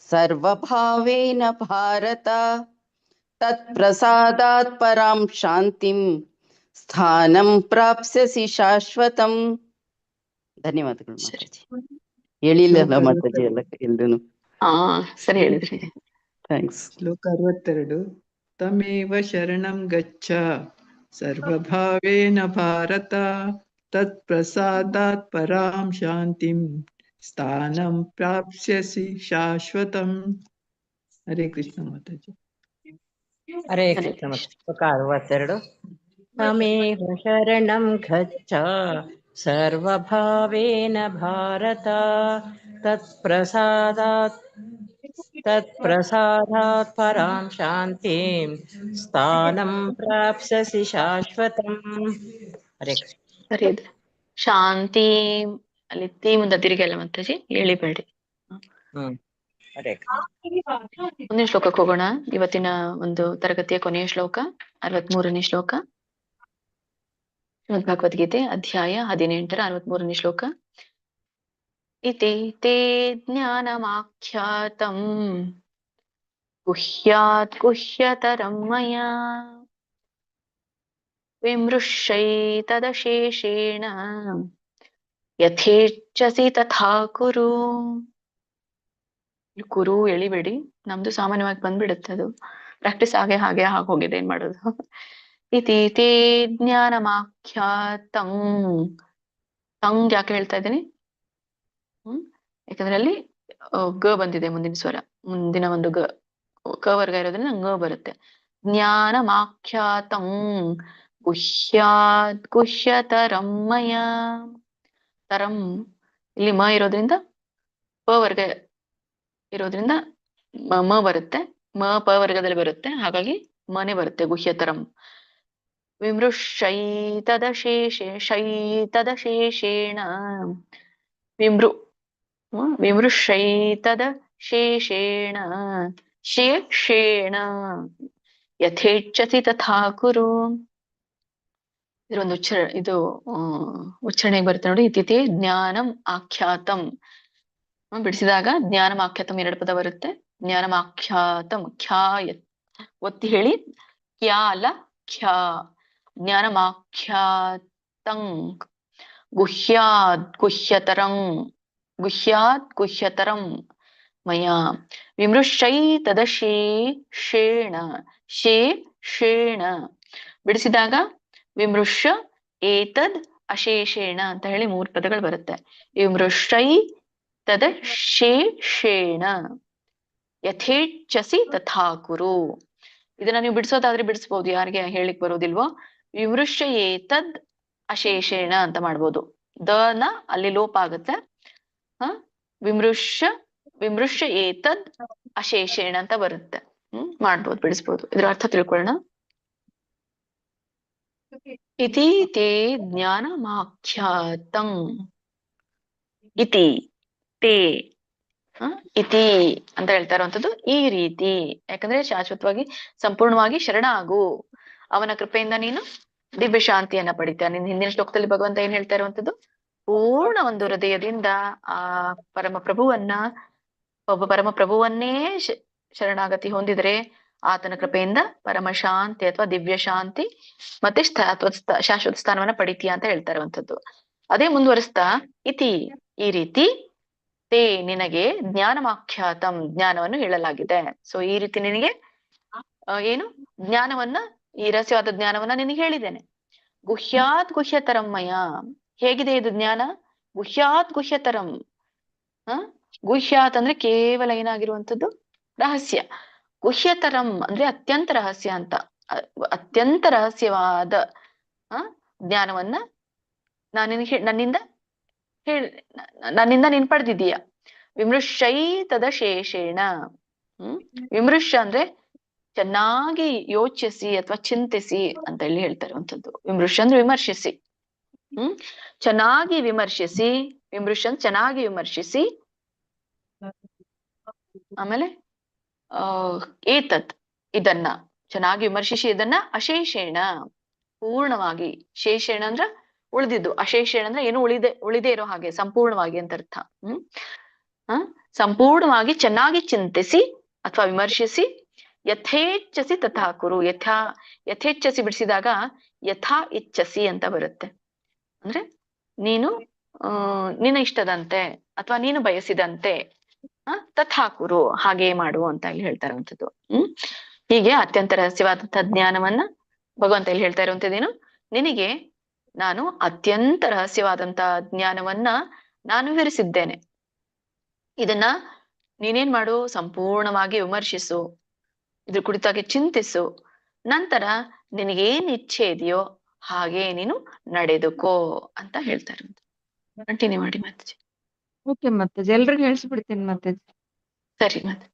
ಸರ್ವಭಾವೇನ ಭಾರತ ತತ್ಪ್ರಸಾದಾತ್ ಪರಾಂ ಶಾಂತಿಂ ಸ್ಥಾನಂ ಪ್ರಾಪ್ಸ್ಯಸಿ ಶಾಶ್ವತಂ ಧನ್ಯವಾದಗಳು ಮಾತಾಜಿ ಹೇಳಿಲ್ಲ ಮಾತಾಜಿ ಎಲ್ಲೂ ಸರಿ ಹೇಳಿದ್ರಿ ಥ್ಯಾಂಕ್ಸ್ ಶ್ಲೋಕ 62 ತಮೇವ ಶರಣಂ ಗಚ್ಚ ಸರ್ವಭಾವೇನ ಭಾರತ ತತ್ಪ್ರಸಾದಾತ್ ಪರಾಂ ಶಾಂತಿಂ ಸ್ಥಾನಂ ಪ್ರಾಪ್ಸ್ಯಸಿ ಶಾಶ್ವತಂ ಹರೇ ಕೃಷ್ಣ ಮಾತಾಜಿ ಹರೇ ಕೃಷ್ಣ ಶ್ಲೋಕ 62 ತಮೇವ ಶರಣಂ ಗಚ್ಚ ಸರ್ವಭಾವೇನ ಭಾರತ ತತ್ಪ್ರಸಾದಾತ್ ಪರಾಂ ಶಾಂತಿಂ ಸ್ಥಾನಂ ಪ್ರಾಪ್ಸ್ಯಸಿ ಶಾಶ್ವತಂ ಹರೇ ಕೃಷ್ಣ ಸರಿ ಶಾಂತಿ ಅಲ್ಲಿ ತೀ ಮುಂದೆ ತಿರುಗಲ್ಲ ಮಾತಾಜಿ ಹೇಳಿಬೇಡಿ ಮುಂದಿನ ಶ್ಲೋಕಕ್ಕೆ ಹೋಗೋಣ ಇವತ್ತಿನ ಒಂದು ತರಗತಿಯ ಕೊನೆಯ ಶ್ಲೋಕ 63ನೇ ಶ್ಲೋಕ ಶ್ರೀಮದ್ ಭಗವದ್ಗೀತೆ ಅಧ್ಯಾಯ 18ರ 63ನೇ ಶ್ಲೋಕ ಇತಿ ತೇ ಜ್ಞಾನಮಾಖ್ಯಾತಂ ಗುಹ್ಯಾತ್ ಗುಹ್ಯತರಂ ಮಯಾ ವಿಮೃಶ್ಯೈತದಶೇಷೇಣ ಯಥೇಚ್ಛಸಿ ತಥಾ ಕುರು ಕುರು ಎಳಿಬೇಡಿ ನಮ್ದು ಸಾಮಾನ್ಯವಾಗಿ ಬಂದ್ಬಿಡುತ್ತೆ ಅದು ಪ್ರಾಕ್ಟೀಸ್ ಹಾಗೆ ಆಗೋಗಿದೆ ಏನ್ ಮಾಡೋದು ಇತಿ ತೇ ಜ್ಞಾನಮಾಖ್ಯಾತಂ ತಂಗ್ ಯಾಕೆ ಹೇಳ್ತಾ ಇದ್ದೀನಿ ಯಾಕಂದ್ರೆ ಅಲ್ಲಿ ಗ ಬಂದಿದೆ ಮುಂದಿನ ಸ್ವರ ಮುಂದಿನ ಒಂದು ಕ ವರ್ಗ ಇರೋದ್ರಿಂದ ಗ ಬರುತ್ತೆ ಜ್ಞಾನಮಾಖ್ಯಾತಂ ಗುಹ್ಯಾತ್ ಗುಹ್ಯತರಂ ಮಯಾ ತರಂ ಇಲ್ಲಿ ಮ ಇರೋದ್ರಿಂದ ಪ ವರ್ಗ ಇರೋದ್ರಿಂದ ಮ ಬರುತ್ತೆ, ಮ ಪ ವರ್ಗದಲ್ಲಿ ಬರುತ್ತೆ, ಹಾಗಾಗಿ ಮನೆ ಬರುತ್ತೆ. ಗುಹ್ಯತರಂ. ವಿಮೃಶೈತದಶೇಷೇಣ ವಿಮೃ ವಿಮೃಶೈತದಶೇಷೇಣ ಶೇಷೇಣ ಯಥೇಚ್ಛಸಿ ತಥಾ ಕುರು. ಇದೊಂದು ಉಚ್ಚಾರಣೆಗೆ ಬರುತ್ತೆ ನೋಡಿ. ಇತಿಥಿ ಜ್ಞಾನಂ ಆಖ್ಯಾತಂ. ಬಿಡಿಸಿದಾಗ ಜ್ಞಾನಂ ಆಖ್ಯಾತಂ 2 ಪದ ಬರುತ್ತೆ. ಜ್ಞಾನಂ ಆಖ್ಯಾತಂ ಖ್ಯಾ ಒತ್ತಿ ಹೇಳಿ, ಕ್ಯಾ ಅಲ್ಲ ಖ್ಯಾ. ಜ್ಞಾನಂ ಆಖ್ಯಾತಂ ಗುಹ್ಯಾತ್ ಗುಹ್ಯತರಂ ಮಯಾ ವಿಮೃಶೈತದಶೇಷೇಣ ಶೇಷೇಣ. ಬಿಡಿಸಿದಾಗ ವಿಮೃಶ್ಯ ಏತದ್ ಅಶೇಷೇಣ ಅಂತ ಹೇಳಿ 3 ಪದಗಳು ಬರುತ್ತೆ. ವಿಮೃಶೈ ತದಶೇಷೇಣ ಯಥೇಚ್ಛಸಿ ತಥಾ ಕುರು. ಇದನ್ನ ನೀವು ಬಿಡಿಸೋದಾದ್ರೆ ಬಿಡಿಸ್ಬೋದು, ಯಾರಿಗೆ ಹೇಳಿಕ್ ಬರೋದಿಲ್ವೋ ವಿಮೃಶ್ಯ ಏತದ್ ಅಶೇಷೇಣ ಅಂತ ಮಾಡ್ಬೋದು. ದ ನ ಅಲ್ಲಿ ಲೋಪ ಆಗುತ್ತೆ. ವಿಮೃಶ್ಯ ಏತದ್ ಅಶೇಷೇಣ ಅಂತ ಬರುತ್ತೆ. ಮಾಡ್ಬೋದು, ಬಿಡಿಸ್ಬೋದು. ಇದ್ರ ಅರ್ಥ ತಿಳ್ಕೊಳ್ಳೋಣ. ಇತಿ ತೇ ಜ್ಞಾನಮಾಖ್ಯಾತಂ. ಇತಿ ತೇ ಇತಿ ಅಂತ ಹೇಳ್ತಾ ಇರುವಂತದ್ದು ಈ ರೀತಿ. ಯಾಕಂದ್ರೆ ಶಾಶ್ವತವಾಗಿ ಸಂಪೂರ್ಣವಾಗಿ ಶರಣಾಗು, ಅವನ ಕೃಪೆಯಿಂದ ನೀನು ದಿವ್ಯ ಶಾಂತಿಯನ್ನ ಪಡಿತ. ಹಿಂದಿನ ಶ್ಲೋಕದಲ್ಲಿ ಭಗವಂತ ಏನ್ ಹೇಳ್ತಾ ಇರುವಂತದ್ದು, ಪೂರ್ಣ ಒಂದು ಹೃದಯದಿಂದ ಆ ಒಬ್ಬ ಪರಮ ಪ್ರಭುವನ್ನೇ ಶರಣಾಗತಿ ಹೊಂದಿದ್ರೆ ಆತನ ಕೃಪೆಯಿಂದ ಪರಮ ಶಾಂತಿ ಅಥವಾ ದಿವ್ಯ ಶಾಂತಿ ಮತ್ತೆ ಶಾಶ್ವತ ಸ್ಥಾನವನ್ನ ಪಡಿತೀಯ ಅಂತ ಹೇಳ್ತಾ ಇರುವಂತದ್ದು. ಅದೇ ಮುಂದುವರಿಸ್ತಾ ಇತಿ ಈ ರೀತಿ ತೇ ನಿನಗೆ ಜ್ಞಾನಮಾಖ್ಯಾತಂ ಜ್ಞಾನವನ್ನು ಹೇಳಲಾಗಿದೆ. ಸೊ ಈ ರೀತಿ ನಿನಗೆ ಏನು ಜ್ಞಾನವನ್ನ, ಈ ರಹಸ್ಯವಾದ ಜ್ಞಾನವನ್ನ ನಿನಗೆ ಹೇಳಿದ್ದೇನೆ. ಗುಹ್ಯಾತ್ ಗುಹ್ಯತರಮ್ಮಯ. ಹೇಗಿದೆ ಇದು ಜ್ಞಾನ? ಗುಹ್ಯಾತ್ ಗುಹ್ಯತರಂ. ಗುಹ್ಯಾತ್ ಅಂದ್ರೆ ಕೇವಲ ಏನಾಗಿರುವಂತದ್ದು ರಹಸ್ಯ. ಗುಹ್ಯತರಂ ಅಂದ್ರೆ ಅತ್ಯಂತ ರಹಸ್ಯ ಅಂತ. ಅತ್ಯಂತ ರಹಸ್ಯವಾದ ಜ್ಞಾನವನ್ನ ನನ್ನಿಂದ ನೀನ್ ಪಡೆದಿದ್ದೀಯ. ವಿಮೃಶೈ ತದಶೇಷೇಣ. ವಿಮೃಶ ಅಂದ್ರೆ ಚೆನ್ನಾಗಿ ಯೋಚಿಸಿ ಅಥವಾ ಚಿಂತಿಸಿ ಅಂತ ಹೇಳಿ ಹೇಳ್ತಾ ಇರುವಂತದ್ದು. ವಿಮೃಶ ಅಂದ್ರೆ ವಿಮರ್ಶಿಸಿ. ಚೆನ್ನಾಗಿ ವಿಮರ್ಶಿಸಿ. ವಿಮೃಶ ಅಂದ್ರೆ ಚೆನ್ನಾಗಿ ವಿಮರ್ಶಿಸಿ. ಆಮೇಲೆ ಏತತ್ ಇದನ್ನ ಚೆನ್ನಾಗಿ ವಿಮರ್ಶಿಸಿ, ಇದನ್ನ ಅಶೇಷೇಣ ಪೂರ್ಣವಾಗಿ. ಶೇಷೇಣ ಅಂದ್ರ ಉಳಿದಿದ್ದು, ಅಶೇಷೇಣ ಅಂದ್ರೆ ಏನು ಉಳಿದೇ ಇರೋ ಹಾಗೆ, ಸಂಪೂರ್ಣವಾಗಿ ಅಂತ ಅರ್ಥ. ಸಂಪೂರ್ಣವಾಗಿ ಚೆನ್ನಾಗಿ ಚಿಂತಿಸಿ ಅಥವಾ ವಿಮರ್ಶಿಸಿ. ಯಥೇಚ್ಛಸಿ ತಥಾ ಕುರು. ಯಥೇಚ್ಛಸಿ ಬಿಡಿಸಿದಾಗ ಯಥಾ ಇಚ್ಛಸಿ ಅಂತ ಬರುತ್ತೆ. ಅಂದ್ರೆ ನೀನು ನಿನ್ನ ಇಷ್ಟದಂತೆ ಅಥವಾ ನೀನು ಬಯಸಿದಂತೆ ತಥಾ ಕುರು ಹಾಗೆ ಮಾಡು ಅಂತ ಇಲ್ಲಿ ಹೇಳ್ತಾ ಇರುವಂತದ್ದು. ಹೀಗೆ ಅತ್ಯಂತ ರಹಸ್ಯವಾದಂತಹ ಜ್ಞಾನವನ್ನ ಭಗವಂತ ಇಲ್ಲಿ ಹೇಳ್ತಾ ಇರುವಂತದ್ದೇನು, ನಿನಗೆ ನಾನು ಅತ್ಯಂತ ರಹಸ್ಯವಾದಂತಹ ಜ್ಞಾನವನ್ನ ನಾನು ವಿವರಿಸಿದ್ದೇನೆ. ಇದನ್ನ ನೀನೇನ್ ಮಾಡು, ಸಂಪೂರ್ಣವಾಗಿ ವಿಮರ್ಶಿಸು, ಇದ್ರ ಕುರಿತಾಗಿ ಚಿಂತಿಸು. ನಂತರ ನಿನಗೇನ್ ಇಚ್ಛೆ ಇದೆಯೋ ಹಾಗೆ ನೀನು ನಡೆದುಕೋ ಅಂತ ಹೇಳ್ತಾ ಇರುವಂತ. ಕಂಟಿನ್ಯೂ ಮಾಡಿ ಮಾತಾಜಿ. ಓಕೆ ಮಾತಾಜಿ, ಎಲ್ರಿಗೂ ಹೇಳಿಸ್ಬಿಡ್ತೀನಿ ಮಾತಾಜಿ. ಸರಿ ಮಾತಾಜಿ.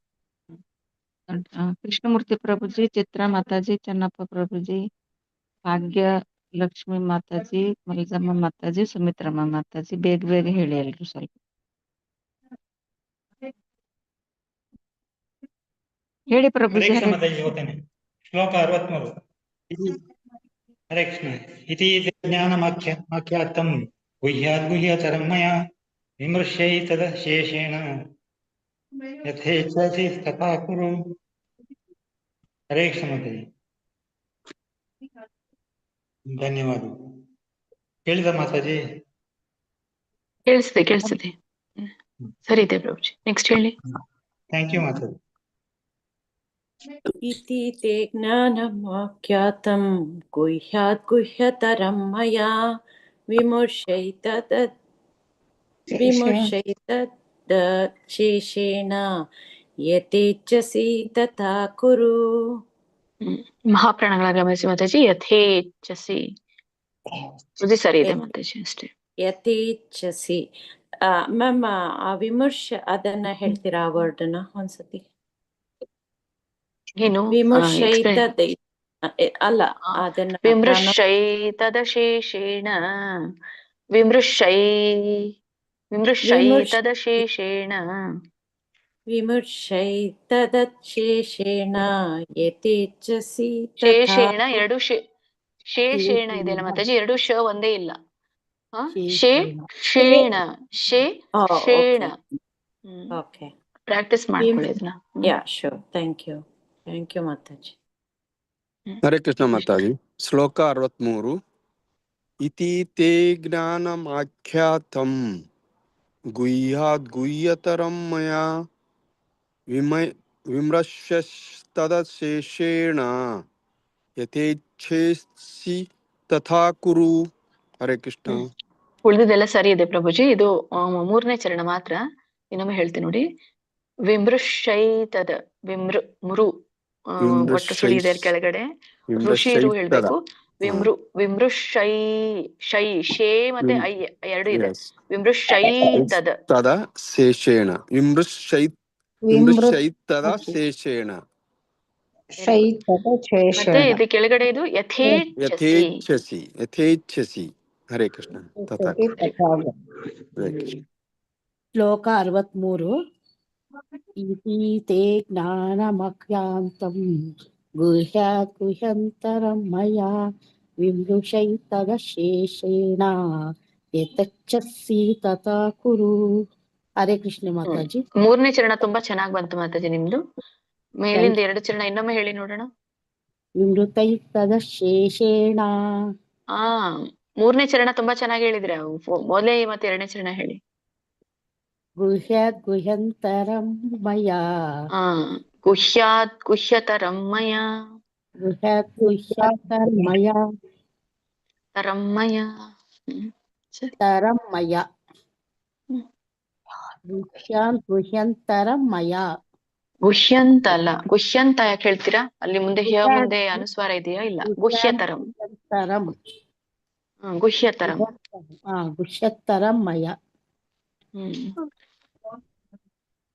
ಕೃಷ್ಣಮೂರ್ತಿ ಪ್ರಭುಜಿ, ಚಿತ್ರಾ ಮಾತಾಜಿ, ಚೆನ್ನಪ್ಪ ಪ್ರಭುಜಿ, ಭಾಗ್ಯ ಲಕ್ಷ್ಮಿ ಮಾತಾಜಿ, ಮಲ್ಜಮ್ಮ ಮಾತಾಜಿ, ಸುಮಿತ್ರಮ್ಮ ಮಾತಾಜಿ. ಬೇಗ ಬೇಗ ಹೇಳಿ ಎಲ್ರು ಸ್ವಲ್ಪ. ಹೇಳಿ ಪ್ರಭುಜಿ. ಶ್ಲೋಕ 63. ಹರೇ ಕೃಷ್ಣ. ಇತಿ ಜ್ಞಾನಮಾಖ್ಯಾತಂ ಗುಹ್ಯಾತ್ ಗುಹ್ಯತರಂ ಮಯಾ ವಿಮರ್ಶೈತದ ಶೇಷೇಣ ಯಥೇಚ್ಛಸಿ ತಥಾ ಕುರು. ಹರೇ ಕೃಷ್ಣ ಮಾತಾಜಿ. ಧನ್ಯವಾದ. ಕೇಳಿದ ಮಾತಾಜಿ? ಕೇಳಿಸ್ತದೆ. ಸರಿ ಇದೆ ಪ್ರಭುಜಿ. ನೆಕ್ಸ್ಟ್ ಹೇಳಿ. ಥ್ಯಾಂಕ್ ಯು ಮಾತಾಜಿ. ಇತಿ ತೇ ಜ್ಞಾನಮಾಖ್ಯಾತಂ ಗುಹ್ಯಾತ್ ಗುಹ್ಯತರಂ ಮಯಾ ವಿಮರ್ಶೈತದ ಶೇಷೇಣ ಯಥೇಚ್ಛಸಿ ತಥಾ ಕುರು. ಮಹಾಪ್ರಾಣಗಳ ಗಮನಿಸಿ ಮಾತಾಜಿ. ಯಥೇಚ್ಛಸಿ. ಸರಿ ಇದೆ ಮಾತಾಜಿ, ಅಷ್ಟೇ. ಯಥೇಚ್ಛಸಿ. ಮ್ಯಾಮ್ ಆ ವಿಮರ್ಶ ಅದನ್ನ ಹೇಳ್ತೀರಾ ಆ ವರ್ಡ್ನ ಒಂದ್ಸತಿ? ಏನು ವಿಮರ್ಶೈತ ಅಲ್ಲ ಅದನ್ನ ವಿಮೃಶೈತದಶೇಷೇಣ ವಿಮೃಶೈ ವಿಮೃಶೈತದಶೇಷೇಣ ವಿಮರ್ಶೈತದಶೇಷೇಣ ಯಥೇಚ್ಛಸಿ ಶೇಷೇಣ ಎರಡು ಶೇಷೇಣ ಇದೆಯಲ್ಲ ಮಾತಾಜಿ, ಎರಡು ಶ ಒಂದೇ ಇಲ್ಲ. ಶೇಷೇಣ ಶೇಷೇಣ ಓಕೆ, ಪ್ರಾಕ್ಟೀಸ್ ಮಾಡ್ಕೊಳ್ಳಿ ಇದನ್ನ. ಯಾ ಶೋರ್, ಥ್ಯಾಂಕ್ ಯು ಮಾತಾಜಿ. ಹರೇ ಕೃಷ್ಣ ಮಾತಾಜಿ. ಶ್ಲೋಕ 63. ಇತಿ ತೇ ಜ್ಞಾನಮಾಖ್ಯಾತಂ ಗುಹ್ಯಾದ್ ಗುಹ್ಯತರಂ ಮಯಾ ವಿಮೃಶ್ಯಸ್ತದಶೇಷೇಣ ಯಥೇಚ್ಛಸಿ ತಥಾ ಕುರು. ಹರೇ ಕೃಷ್ಣ. ಉಳಿದಿದ್ದೆಲ್ಲ ಸರಿ ಇದೆ ಪ್ರಭುಜಿ. ಇದು 3ನೇ ಚರಣ ಮಾತ್ರ. ಇನ್ನೊಮ್ಮೆ ಹೇಳ್ತೀನಿ ನೋಡಿ. ವಿಮೃಶೈತದ ಮುರು ಒಟ್ಟು ಸುಳಿ ಇದೆ ಕೆಳಗಡೆ, ಋಷಿರು ಹೇಳ್ಬೇಕು. ವಿಮೃಶೈ ಶೈ ಶೇ ಮತ್ತೆ ಐ ಎರಡು ಇದೆ. ವಿಮೃಶೈತದ ಶೇಷೇಣ ವಿಮೃಶೈತದ ಶೇಷೇಣ ಮತ್ತೆ ಇದು ಕೆಳಗಡೆ ಇದು ಯಥೇಚ್ಛಸಿ. ಹರೇ ಕೃಷ್ಣ. ಶ್ಲೋಕ 63. ಇತಿ ತೇ ಜ್ಞಾನಮಖ್ಯಾಂತಂ ಗುಹ್ಯಾತ್ ಗುಹ್ಯಂತರಂ ಮಯಾ ವಿಮೃಶೈತದಶೇಷೇಣ ಯಥೇಚ್ಛಸಿ ತಥಾ ಕುರು. ಹರೇ ಕೃಷ್ಣ ಮಾತಾಜಿ. 3ನೇ ಚರಣ ತುಂಬಾ ಚೆನ್ನಾಗಿ ಬಂತು ಮಾತಾಜಿ ನಿಮ್ದು. ಮೇಲಿಂದ 2 ಚರಣ ಇನ್ನೊಮ್ಮೆ ಹೇಳಿ ನೋಡೋಣ. ವಿಮೃತೈತದಶೇಷೇಣ. 3ನೇ ಚರಣ ತುಂಬಾ ಚೆನ್ನಾಗಿ ಹೇಳಿದ್ರೆ, ಮೊದಲೇ ಮತ್ತೆ 2ನೇ ಚರಣ ಹೇಳಿ. ಗುಹ್ಯಾತ್ ಗುಹ್ಯಂತರಂ ಮಯಾ ಗುಹ್ಯಾತ್ ಗುಹ್ಯತರಂ ಮಯಾ ಗುಹ್ಯಾತ್ ಗುಹ್ಯತರಂ ಮಯಾ ತರಂ ಮಯಾ ತರಂ ಮಯಾ ಗುಹ್ಯಾತ್ ಗುಹ್ಯಂತರಂ ಮಯಾ. ಗುಹ್ಯಂತ ಅಲ್ಲ, ಗುಹ್ಯಂತ ಯಾಕೆ ಹೇಳ್ತೀರಾ? ಅಲ್ಲಿ ಮುಂದೆ ಮುಂದೆ ಅನುಸ್ವಾರ ಇದೆಯಾ? ಇಲ್ಲ. ಗುಹ್ಯತರಂ ಗುಹ್ಯತರಂ ಗುಹ್ಯತರಂ ಮಯಾ.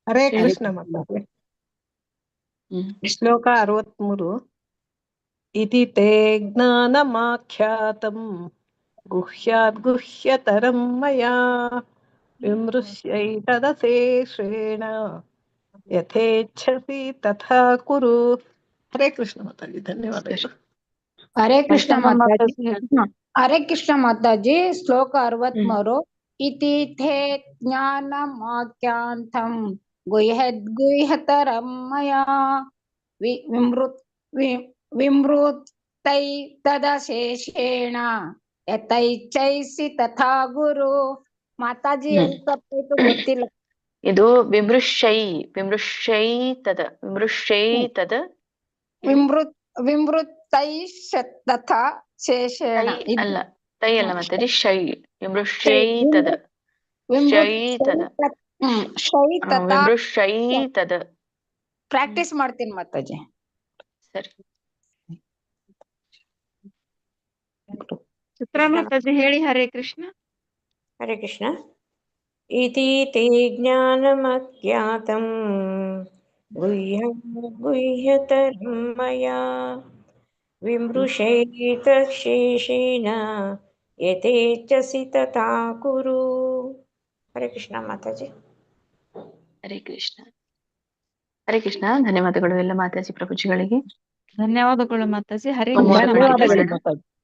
ಹರೇ ಕೃಷ್ಣ ಮಾತಾಜಿ. ಶ್ಲೋಕ 63. ಇತಿ ತೇ ಜ್ಞಾನಮಾಖ್ಯಾತಂ ಗುಹ್ಯಾದ್ ಗುಹ್ಯತರಂ ಮಯಾ ವಿಮೃಶ್ಯೈತದಶೇಷೇಣ ಯಥೇಚ್ಛಸಿ ತಥಾ ಕುರು. ಹರೇ ಕೃಷ್ಣ ಮಾತಾಜಿ. ಧನ್ಯವಾದಗಳು. ಹರೇ ಕೃಷ್ಣ ಮಾತಾಜಿ. ಹರೇ ಕೃಷ್ಣ ಮಾತಾಜಿ. ಶ್ಲೋಕ 63. ಇತಿ ಥೇ ಜ್ಞಾನಮಾಖ್ಯಾಂತಂ ಗುಹ್ಯದ್ ಗುಹ್ಯತರಂ ಮಯಾ ವಿಮೃತೈತದಶೇಷೇಣ ಯಥೈಚ್ಛಸಿ ತಥಾ ಗುರು. ಮಾತಾಜಿ ಎಲ್ಲಿ ತಪ್ಪಾಯ್ತು ಗೊತ್ತಿಲ್ಲ. ಇದು ವಿಮೃಶೈತದ ವಿಮೃತೈತದ ಶೇಷೇಣ ಅಲ್ಲ, ತೈ ಅಲ್ಲ ಮಾತಾಜಿ, ಶೈ. ವಿಮೃಶೈತದ ವಿಮೃಶೈತದ. ಪ್ರಾಕ್ಟೀಸ್ ಮಾಡ್ತೀನಿ ಮಾತಾಜಿ. ಸರಿ. ಚಿತ್ರಾ ಮಾತಾಜಿ ಹೇಳಿ. ಹರೇ ಕೃಷ್ಣ. ಹರೇ ಕೃಷ್ಣ. ಇತಿ ತೇ ಜ್ಞಾನಮಜ್ಞಾತಂ ಗುಹ್ಯತರಂ ಮಯಾ ವಿಮೃಶೈತದಶೇಷೇಣ ಯಥೇಚ್ಛಸಿ ತಥಾ ಕುರು. ಹರೇ ಕೃಷ್ಣ ಮಾತಾಜಿ. ಹರೇ ಕೃಷ್ಣ. ಹರೇ ಕೃಷ್ಣ. ಧನ್ಯವಾದಗಳು ಎಲ್ಲ ಮಾತಾಜಿ ಪ್ರಭುಜಿಗಳಿಗೆ. ಧನ್ಯವಾದಗಳು ಮಾತಾಜಿ. ಹರೇ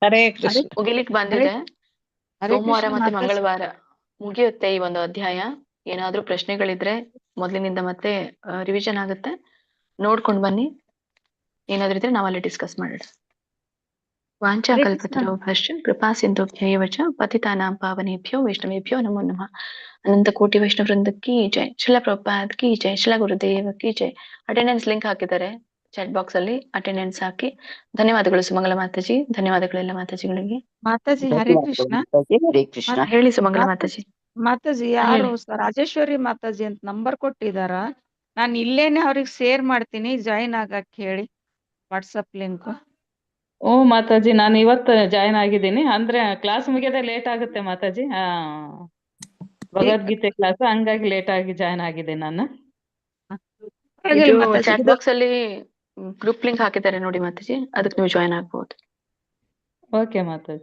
ಹರೇ ಕೃಷ್ಣ. ಮುಗಿಲಿಕ್ ಬಂದಿದೆ. ಸೋಮವಾರ ಮತ್ತೆ ಮಂಗಳವಾರ ಮುಗಿಯುತ್ತೆ ಈ ಒಂದು ಅಧ್ಯಾಯ. ಏನಾದ್ರೂ ಪ್ರಶ್ನೆಗಳಿದ್ರೆ ಮೊದಲಿನಿಂದ ಮತ್ತೆ ರಿವಿಷನ್ ಆಗುತ್ತೆ, ನೋಡ್ಕೊಂಡ್ ಬನ್ನಿ. ಏನಾದ್ರೂ ಇದ್ರೆ ನಾವಲ್ಲಿ ಡಿಸ್ಕಸ್ ಮಾಡೋಣ. ವಾಂಚಾ ಕಲ್ಪತರುಭ್ಯಶ್ಚ ಕೃಪಾ ಸಿಂಧುಭ್ಯೈವ ಚ ಪತಿತಾನಾಂ ಪಾವನೇಭ್ಯೋ ವೈಷ್ಣವೇಭ್ಯೋ ನಮೋ ನಮಃ. ಅನಂತ ಕೋಟಿ ವೈಷ್ಣವ ವೃಂದಕ್ಕೆ ಜೈ. ಶ್ರೀಲ ಪ್ರಭುಪಾದ್ ಕಿ ಜೈ. ಶ್ರೀಲ ಗುರುದೇವ ಕಿ ಜೈ. ಅಟೆಂಡೆನ್ಸ್ ಲಿಂಕ್ ಹಾಕಿದ್ದಾರೆ ಚಾಟ್ ಬಾಕ್ಸ್ ಅಲ್ಲಿ, ಅಟೆಂಡೆನ್ಸ್ ಹಾಕಿ. ಧನ್ಯವಾದಗಳು ಸುಮಂಗಲ ಮಾತಾಜಿ. ಧನ್ಯವಾದಗಳೆಲ್ಲ ಮಾತಾಜಿಗಳಿಗೆ. ಮಾತಾಜಿ ಹರೇ ಕೃಷ್ಣ. ಹೇಳಿ ಸುಮಂಗಲ ಮಾತಾಜಿ. ಮಾತಾಜಿ ಯಾರು ರಾಜೇಶ್ವರಿ ಮಾತಾಜಿ ಅಂತ ನಂಬರ್ ಕೊಟ್ಟಿದಾರ. ನಾನು ಇಲ್ಲೇನೆ ಅವ್ರಿಗೆ ಶೇರ್ ಮಾಡ್ತೀನಿ, ಜಾಯಿನ್ ಆಗಕ್ ಹೇಳಿ ವಾಟ್ಸಪ್ ಲಿಂಕ್. ಓ ಮಾತಾಜಿ ನಾನು ಇವತ್ತು ಜಾಯ್ನ್ ಆಗಿದ್ದೀನಿ ಅಂದ್ರೆ ಕ್ಲಾಸ್ ಮುಗಿಯೋದೇ ಲೇಟ್ ಆಗುತ್ತೆ ಮಾತಾಜಿ ಭಗವದ್ಗೀತೆ ಕ್ಲಾಸ್ ಹಂಗಾಗಿ ಲೇಟ್ ಆಗಿ ಜಾಯ್ನ್ ಆಗಿದೆ ನಾನು. ಇದು ಚಾಟ್ ಬಾಕ್ಸ್ ಅಲ್ಲಿ ಗ್ರೂಪ್ ಲಿಂಕ್ ಹಾಕಿದ್ದಾರೆ ನೋಡಿ ಮಾತಾಜಿ, ಅದಕ್ಕೆ ನೀವು ಜಾಯ್ನ್ ಆಗ್ಬಹುದು. ಓಕೆ ಮಾತಾಜಿ.